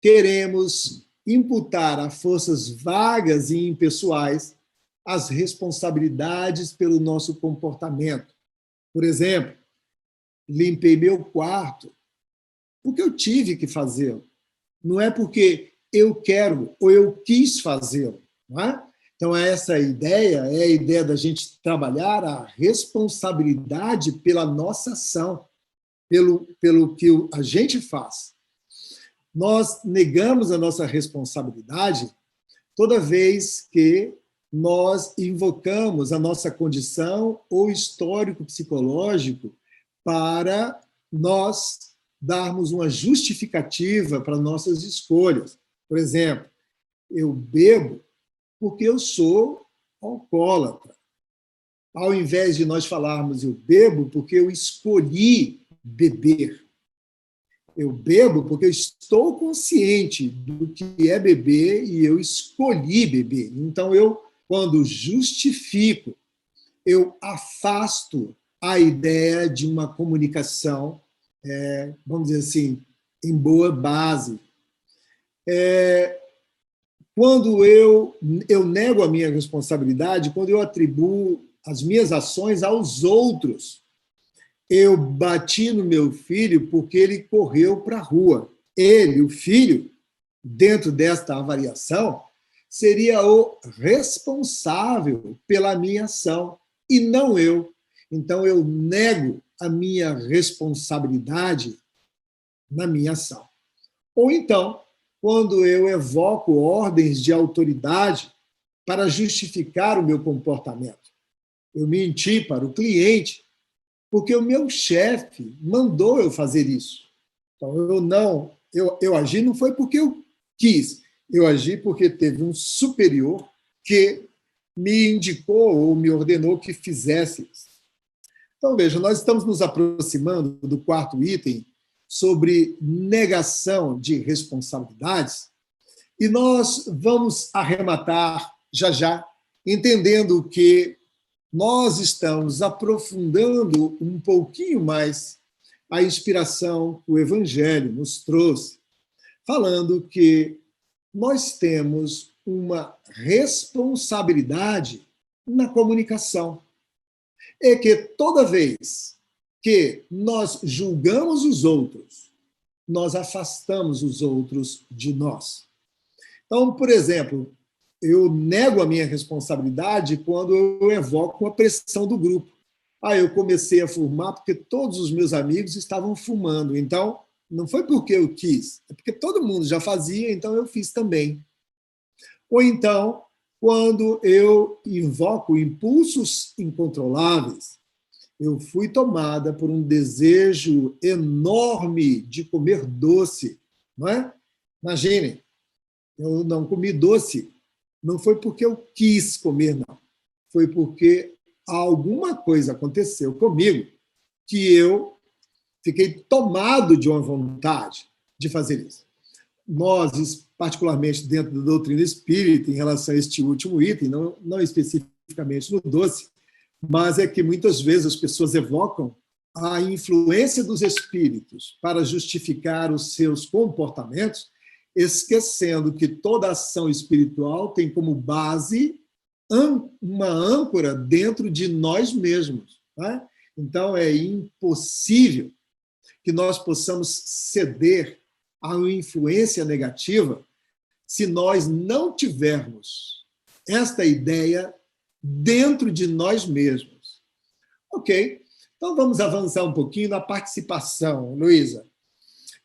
queremos imputar a forças vagas e impessoais as responsabilidades pelo nosso comportamento. Por exemplo, limpei meu quarto porque eu tive que fazê-lo. Não é porque eu quero ou eu quis fazê-lo. Não é? Então, essa ideia é a ideia da gente trabalhar a responsabilidade pela nossa ação, pelo que a gente faz. Nós negamos a nossa responsabilidade toda vez que nós invocamos a nossa condição ou histórico psicológico para nós darmos uma justificativa para nossas escolhas. Por exemplo, eu bebo porque eu sou alcoólatra. Ao invés de nós falarmos eu bebo porque eu escolhi beber. Eu bebo porque eu estou consciente do que é beber e eu escolhi beber. Então, quando justifico, eu afasto a ideia de uma comunicação, vamos dizer assim, em boa base. Quando eu nego a minha responsabilidade, quando eu atribuo as minhas ações aos outros, eu bati no meu filho porque ele correu para a rua. Ele, o filho, dentro desta avaliação, seria o responsável pela minha ação, e não eu. Então, eu nego a minha responsabilidade na minha ação. Ou então, quando eu evoco ordens de autoridade para justificar o meu comportamento. Eu menti para o cliente porque o meu chefe mandou eu fazer isso. Então, eu agi não foi porque eu quis, eu agi porque teve um superior que me indicou ou me ordenou que fizesse isso. Então, veja, nós estamos nos aproximando do quarto item sobre negação de responsabilidades e nós vamos arrematar já, entendendo que nós estamos aprofundando um pouquinho mais a inspiração que o Evangelho nos trouxe, falando que nós temos uma responsabilidade na comunicação. É que toda vez que nós julgamos os outros, nós afastamos os outros de nós. Então, por exemplo, eu nego a minha responsabilidade quando eu evoco a pressão do grupo. Eu comecei a fumar porque todos os meus amigos estavam fumando. Então, não foi porque eu quis, é porque todo mundo já fazia, então eu fiz também. Ou então, quando eu invoco impulsos incontroláveis, eu fui tomada por um desejo enorme de comer doce, não é? Imaginem, eu não comi doce. Não foi porque eu quis comer, não. Foi porque alguma coisa aconteceu comigo que eu fiquei tomado de uma vontade de fazer isso. Nós, particularmente dentro da doutrina espírita, em relação a este último item, não especificamente no doce, mas é que muitas vezes as pessoas evocam a influência dos espíritos para justificar os seus comportamentos, esquecendo que toda ação espiritual tem como base uma âncora dentro de nós mesmos. Né? Então, é impossível que nós possamos ceder a uma influência negativa se nós não tivermos esta ideia dentro de nós mesmos. Ok? Então, vamos avançar um pouquinho na participação. Luísa,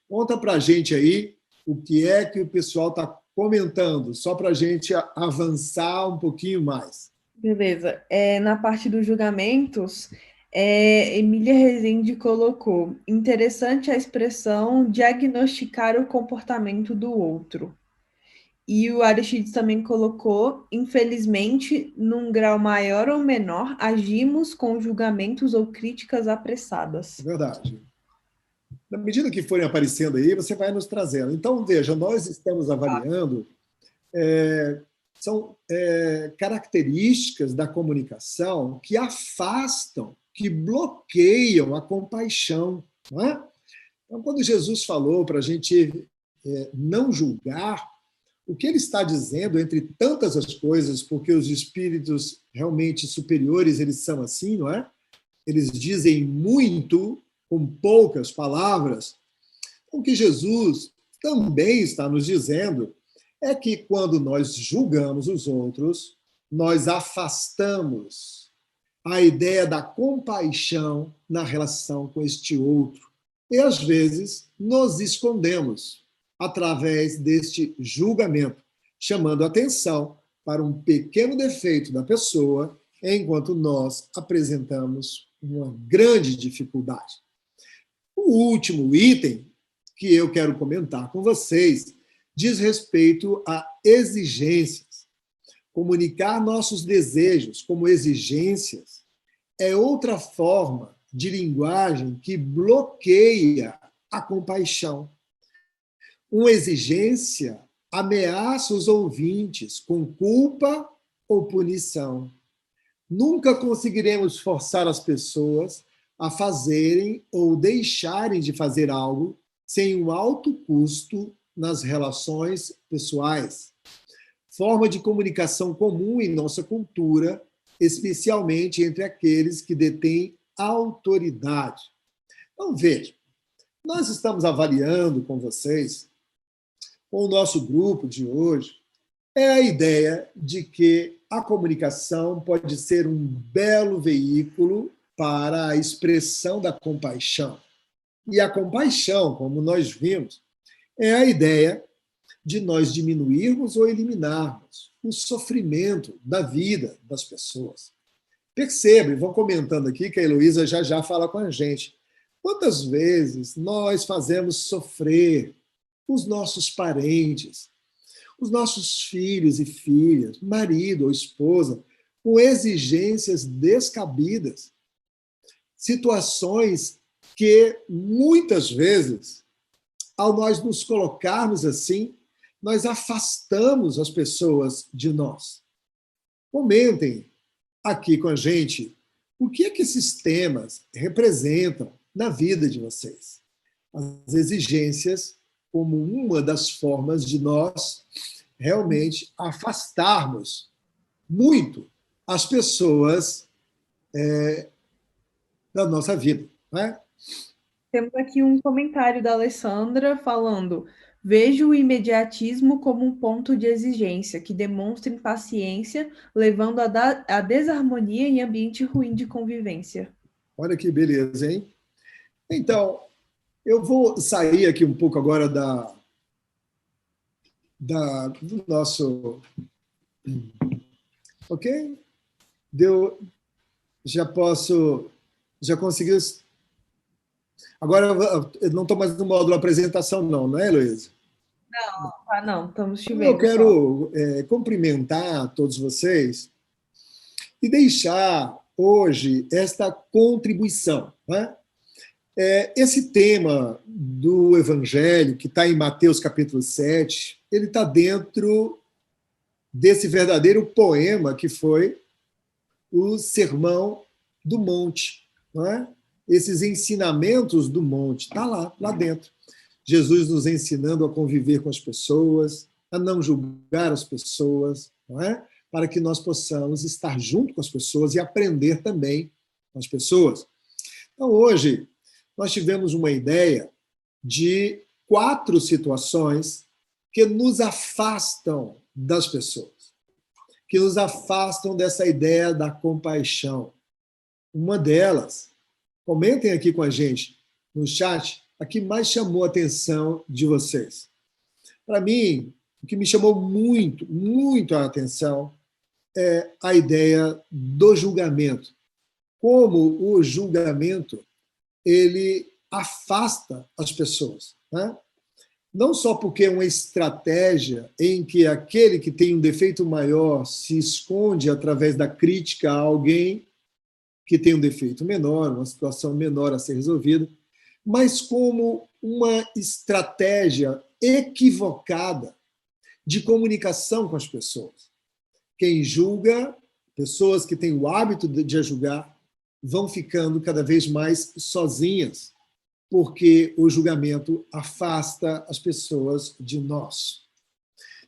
conta para a gente aí o que é que o pessoal está comentando, só para a gente avançar um pouquinho mais.
Beleza. Na parte dos julgamentos, Emília Rezende colocou: interessante a expressão diagnosticar o comportamento do outro. E o Aristides também colocou: infelizmente, num grau maior ou menor, agimos com julgamentos ou críticas apressadas.
É verdade. Na medida que forem aparecendo aí, você vai nos trazendo. Então, veja, nós estamos avaliando são características da comunicação que afastam, que bloqueiam a compaixão. Não é? Então, quando Jesus falou para a gente não julgar, o que ele está dizendo, entre tantas as coisas, porque os espíritos realmente superiores, eles são assim, não é? Eles dizem muito com poucas palavras. O que Jesus também está nos dizendo é que quando nós julgamos os outros, nós afastamos a ideia da compaixão na relação com este outro. E, às vezes, nos escondemos através deste julgamento, chamando atenção para um pequeno defeito da pessoa, enquanto nós apresentamos uma grande dificuldade. O último item que eu quero comentar com vocês diz respeito a exigências. Comunicar nossos desejos como exigências é outra forma de linguagem que bloqueia a compaixão. Uma exigência ameaça os ouvintes com culpa ou punição. Nunca conseguiremos forçar as pessoas a fazerem ou deixarem de fazer algo sem um alto custo nas relações pessoais. Forma de comunicação comum em nossa cultura, especialmente entre aqueles que detêm autoridade. Então, veja, nós estamos avaliando com vocês, com o nosso grupo de hoje, a ideia de que a comunicação pode ser um belo veículo para a expressão da compaixão. E a compaixão, como nós vimos, é a ideia de nós diminuirmos ou eliminarmos o sofrimento da vida das pessoas. Percebam, vão comentando aqui que a Heloísa já fala com a gente. Quantas vezes nós fazemos sofrer os nossos parentes, os nossos filhos e filhas, marido ou esposa, com exigências descabidas, situações que, muitas vezes, ao nós nos colocarmos assim, nós afastamos as pessoas de nós. Comentem aqui com a gente o que é que esses temas representam na vida de vocês. As exigências como uma das formas de nós realmente afastarmos muito as pessoas da nossa vida. Né?
Temos aqui um comentário da Alessandra falando: vejo o imediatismo como um ponto de exigência que demonstra impaciência, levando a desarmonia em ambiente ruim de convivência.
Olha que beleza, hein? Então, eu vou sair aqui um pouco agora do nosso... Ok? Já consegui... Agora, eu não estou mais no módulo apresentação, não é, Heloísa?
Não, estamos te vendo.
Eu quero cumprimentar todos vocês e deixar hoje esta contribuição. Né? Esse tema do Evangelho, que está em Mateus capítulo 7, ele está dentro desse verdadeiro poema que foi o Sermão do Monte. Não é? esses ensinamentos do monte. Está lá dentro. Jesus nos ensinando a conviver com as pessoas, a não julgar as pessoas, não é? Para que nós possamos estar junto com as pessoas e aprender também com as pessoas. Então, hoje, nós tivemos uma ideia de 4 situações que nos afastam das pessoas, que nos afastam dessa ideia da compaixão. Uma delas, comentem aqui com a gente no chat, a que mais chamou a atenção de vocês. Para mim, o que me chamou muito, muito a atenção é a ideia do julgamento. Como o julgamento, ele afasta as pessoas, né? Não só porque é uma estratégia em que aquele que tem um defeito maior se esconde através da crítica a alguém que tem um defeito menor, uma situação menor a ser resolvida, mas como uma estratégia equivocada de comunicação com as pessoas. Quem julga, pessoas que têm o hábito de julgar, vão ficando cada vez mais sozinhas, porque o julgamento afasta as pessoas de nós.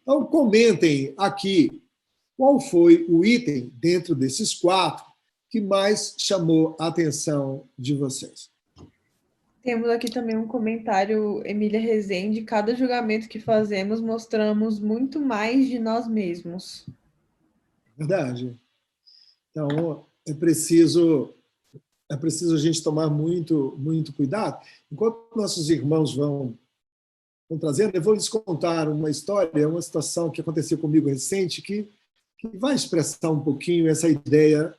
Então, comentem aqui qual foi o item dentro desses 4 que mais chamou a atenção de vocês.
Temos aqui também um comentário, Emília Rezende: cada julgamento que fazemos mostramos muito mais de nós mesmos.
Verdade. Então, é preciso a gente tomar muito, muito cuidado. Enquanto nossos irmãos vão trazendo, eu vou lhes contar uma história, uma situação que aconteceu comigo recente, que vai expressar um pouquinho essa ideia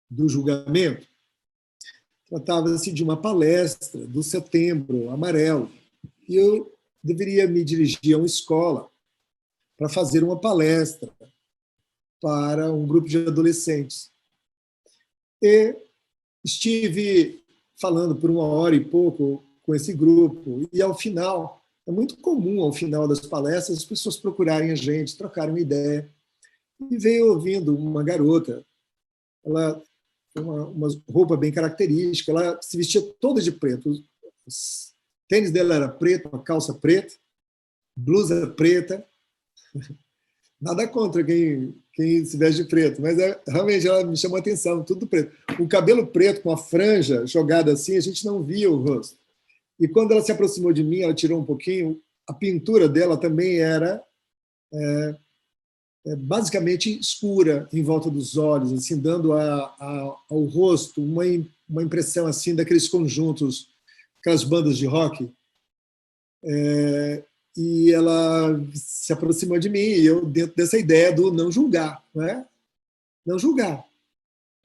do julgamento. Tratava-se de uma palestra do Setembro Amarelo, e eu deveria me dirigir a uma escola para fazer uma palestra para um grupo de adolescentes. E estive falando por 1 hora e pouco com esse grupo, e ao final, é muito comum ao final das palestras as pessoas procurarem a gente, trocarem uma ideia. E veio ouvindo uma garota, ela uma roupa bem característica, ela se vestia toda de preto, o tênis dela era preto, uma calça preta, blusa preta, nada contra quem se veste de preto, mas realmente ela me chamou a atenção, tudo preto. O cabelo preto com a franja jogada assim, a gente não via o rosto. E quando ela se aproximou de mim, ela tirou um pouquinho, a pintura dela também era basicamente escura em volta dos olhos, assim, dando ao rosto uma impressão assim daqueles conjuntos, aquelas bandas de rock. E ela se aproximou de mim, e eu, dentro dessa ideia do não julgar, né? Não julgar.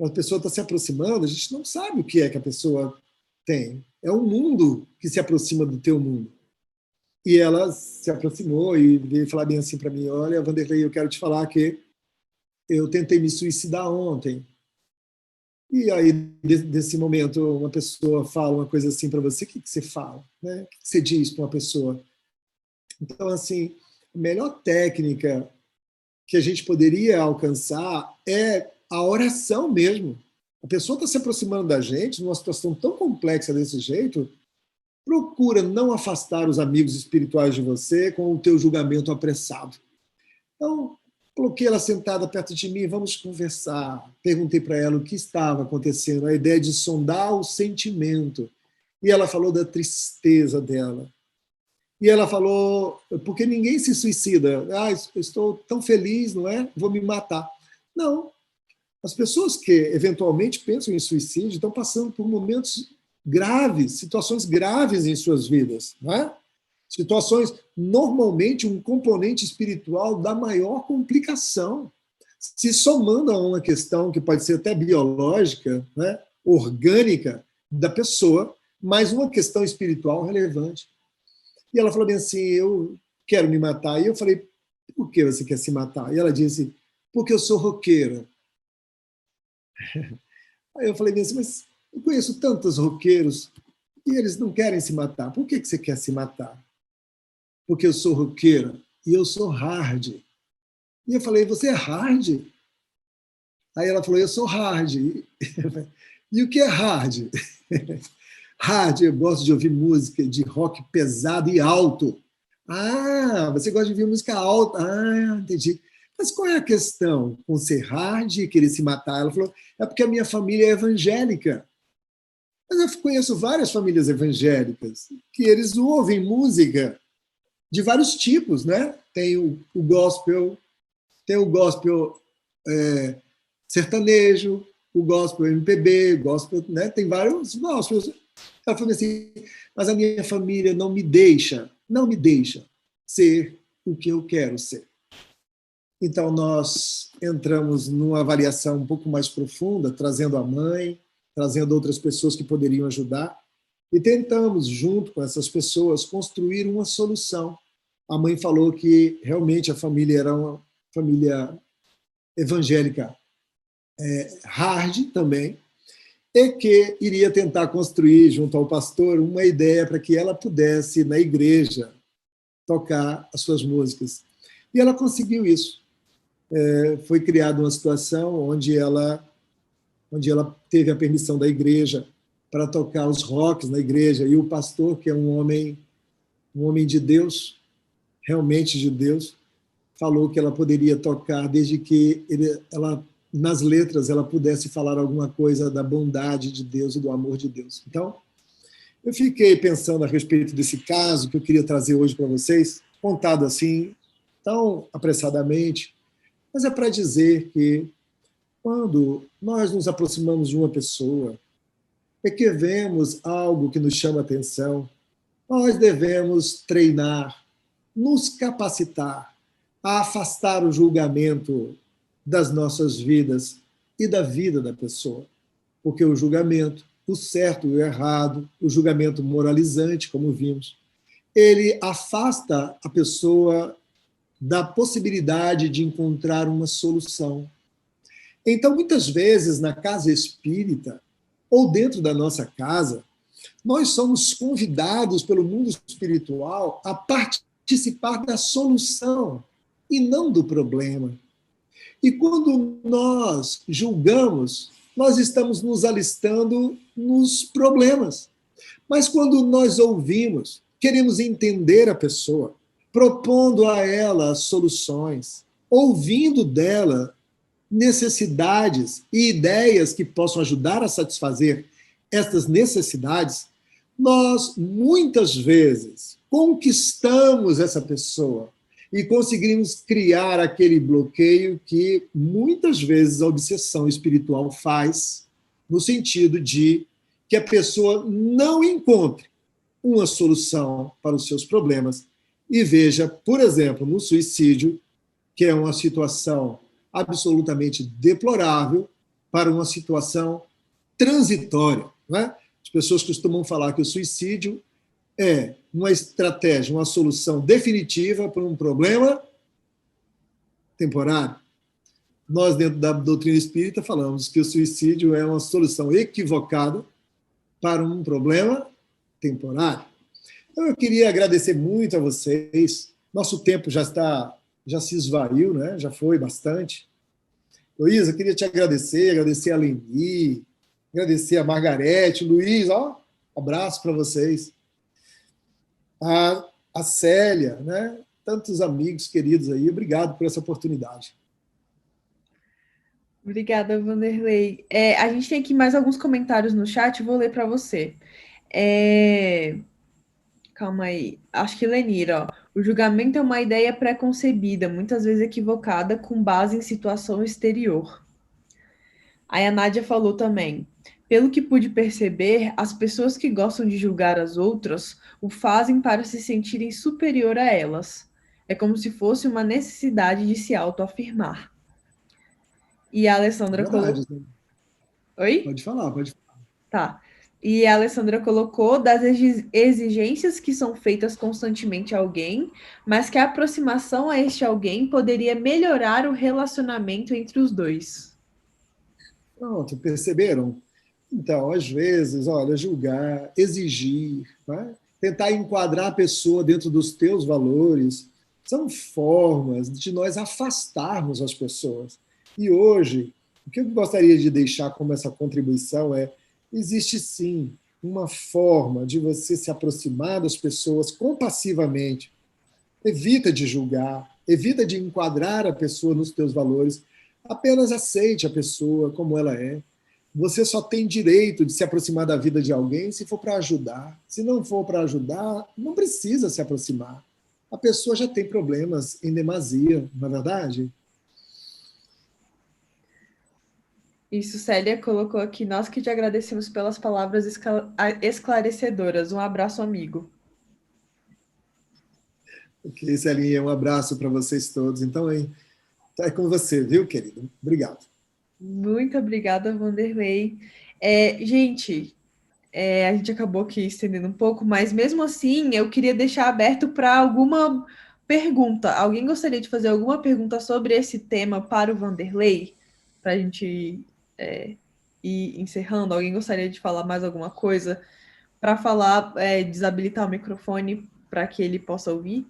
A pessoa está se aproximando, a gente não sabe o que é que a pessoa tem. É um mundo que se aproxima do teu mundo. E ela se aproximou e veio falar bem assim para mim: olha, Vanderlei, eu quero te falar que eu tentei me suicidar ontem. E aí, desse momento, uma pessoa fala uma coisa assim para você, o que você fala? Né? O que você diz para uma pessoa? Então, assim, a melhor técnica que a gente poderia alcançar é a oração mesmo. A pessoa está se aproximando da gente numa situação tão complexa desse jeito, procura não afastar os amigos espirituais de você com o teu julgamento apressado. Então, coloquei ela sentada perto de mim, vamos conversar. Perguntei para ela o que estava acontecendo, a ideia de sondar o sentimento. E ela falou da tristeza dela. E ela falou, porque ninguém se suicida. Ah, estou tão feliz, não é? Vou me matar. Não. As pessoas que eventualmente pensam em suicídio estão passando por momentos graves, situações graves em suas vidas, não é? Situações, normalmente, um componente espiritual da maior complicação, se somando a uma questão que pode ser até biológica, né, orgânica da pessoa, mas uma questão espiritual relevante. E ela falou bem assim, eu quero me matar. E eu falei, por que você quer se matar? E ela disse, porque eu sou roqueira. Aí eu falei bem assim, mas eu conheço tantos roqueiros e eles não querem se matar. Por que você quer se matar? Porque eu sou roqueira e eu sou hard. E eu falei, você é hard? Aí ela falou, eu sou hard. E o que é hard? Hard, eu gosto de ouvir música de rock pesado e alto. Ah, você gosta de ouvir música alta. Ah, entendi. Mas qual é a questão com ser hard e querer se matar? Ela falou, é porque a minha família é evangélica. Mas eu conheço várias famílias evangélicas que eles ouvem música de vários tipos, né? Tem o gospel sertanejo, o gospel MPB, o gospel, né? Tem vários gospels. Ela falou assim, mas a minha família não me deixa ser o que eu quero ser. Então, nós entramos numa avaliação um pouco mais profunda, trazendo a mãe, trazendo outras pessoas que poderiam ajudar, e tentamos, junto com essas pessoas, construir uma solução. A mãe falou que realmente a família era uma família evangélica hard também, e que iria tentar construir, junto ao pastor, uma ideia para que ela pudesse, na igreja, tocar as suas músicas. E ela conseguiu isso. Foi criada uma situação onde ela teve a permissão da igreja para tocar os rocks na igreja, e o pastor, que é um homem de Deus, realmente de Deus, falou que ela poderia tocar desde que ela, nas letras, ela pudesse falar alguma coisa da bondade de Deus e do amor de Deus. Então, eu fiquei pensando a respeito desse caso que eu queria trazer hoje para vocês, contado assim, tão apressadamente, mas é para dizer que quando nós nos aproximamos de uma pessoa e que vemos algo que nos chama atenção, nós devemos treinar, nos capacitar a afastar o julgamento das nossas vidas e da vida da pessoa. Porque o julgamento, o certo e o errado, o julgamento moralizante, como vimos, ele afasta a pessoa da possibilidade de encontrar uma solução. Então, muitas vezes, na casa espírita, ou dentro da nossa casa, nós somos convidados pelo mundo espiritual a participar da solução e não do problema. E quando nós julgamos, nós estamos nos alistando nos problemas. Mas quando nós ouvimos, queremos entender a pessoa, propondo a ela soluções, ouvindo dela necessidades e ideias que possam ajudar a satisfazer essas necessidades, nós, muitas vezes, conquistamos essa pessoa e conseguimos criar aquele bloqueio que, muitas vezes, a obsessão espiritual faz, no sentido de que a pessoa não encontre uma solução para os seus problemas e veja, por exemplo, no suicídio, que é uma situação absolutamente deplorável, para uma situação transitória. Não é? As pessoas costumam falar que o suicídio é uma estratégia, uma solução definitiva para um problema temporário. Nós, dentro da doutrina espírita, falamos que o suicídio é uma solução equivocada para um problema temporário. Então, eu queria agradecer muito a vocês. Nosso tempo já se esvaiu, né? Já foi bastante. Luiz, eu queria te agradecer a Leni, agradecer a Margarete, Luiz, abraço para vocês. A Célia, né? Tantos amigos queridos aí, obrigado por essa oportunidade.
Obrigada, Vanderlei. A gente tem aqui mais alguns comentários no chat, vou ler para você. Calma aí. Acho que Lenira, o julgamento é uma ideia pré-concebida, muitas vezes equivocada, com base em situação exterior. Aí a Nádia falou também. Pelo que pude perceber, as pessoas que gostam de julgar as outras o fazem para se sentirem superior a elas. É como se fosse uma necessidade de se autoafirmar. E a Alessandra colocou... Oi?
Pode falar.
Tá. E a Alessandra colocou das exigências que são feitas constantemente a alguém, mas que a aproximação a este alguém poderia melhorar o relacionamento entre os dois.
Pronto, perceberam? Então, às vezes, julgar, exigir, né? Tentar enquadrar a pessoa dentro dos teus valores, são formas de nós afastarmos as pessoas. E hoje, o que eu gostaria de deixar como essa contribuição é existe sim uma forma de você se aproximar das pessoas compassivamente. Evita de julgar, evita de enquadrar a pessoa nos teus valores, apenas aceite a pessoa como ela é. Você só tem direito de se aproximar da vida de alguém se for para ajudar. Se não for para ajudar, não precisa se aproximar. A pessoa já tem problemas em demasia, não é verdade?
Isso, Célia colocou aqui. Nós que te agradecemos pelas palavras esclarecedoras. Um abraço, amigo.
Ok, Celinha, um abraço para vocês todos. Então, é com você, viu, querido? Obrigado.
Muito obrigada, Vanderlei. Gente, a gente acabou aqui estendendo um pouco, mas mesmo assim eu queria deixar aberto para alguma pergunta. Alguém gostaria de fazer alguma pergunta sobre esse tema para o Vanderlei? Para a gente ir encerrando. Alguém gostaria de falar mais alguma coisa? Para falar, desabilitar o microfone para que ele possa ouvir?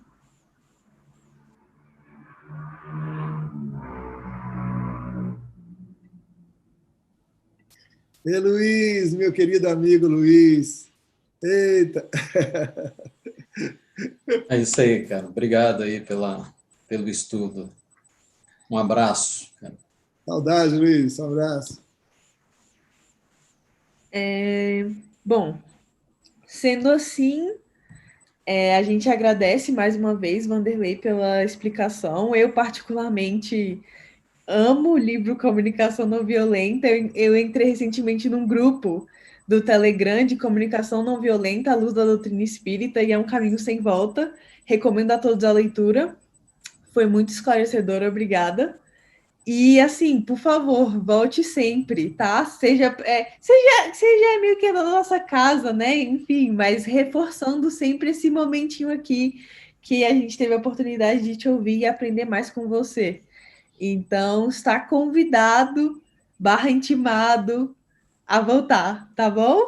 E Luiz, meu querido amigo Luiz. Eita!
É isso aí, cara. Obrigado aí pelo estudo. Um abraço, cara.
Saudade, Luiz. Um abraço.
Bom, sendo assim, a gente agradece mais uma vez, Vanderlei, pela explicação. Eu, particularmente, amo o livro Comunicação Não Violenta. Eu entrei recentemente num grupo do Telegram de Comunicação Não Violenta à luz da doutrina espírita, e é um caminho sem volta. Recomendo a todos a leitura. Foi muito esclarecedora, obrigada. E assim, por favor, volte sempre, tá? Seja meio que na nossa casa, né? Enfim, mas reforçando sempre esse momentinho aqui que a gente teve a oportunidade de te ouvir e aprender mais com você. Então, está convidado, barra intimado a voltar, tá bom?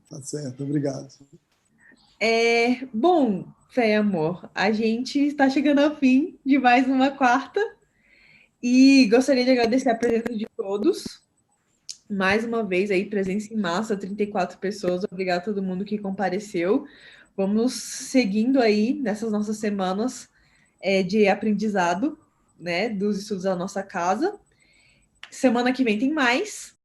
Tá certo, obrigado.
Bom, Fé e Amor, a gente está chegando ao fim de mais uma quarta e gostaria de agradecer a presença de todos. Mais uma vez aí, presença em massa, 34 pessoas. Obrigado a todo mundo que compareceu. Vamos seguindo aí nessas nossas semanas de aprendizado, né, dos estudos da nossa casa. Semana que vem tem mais.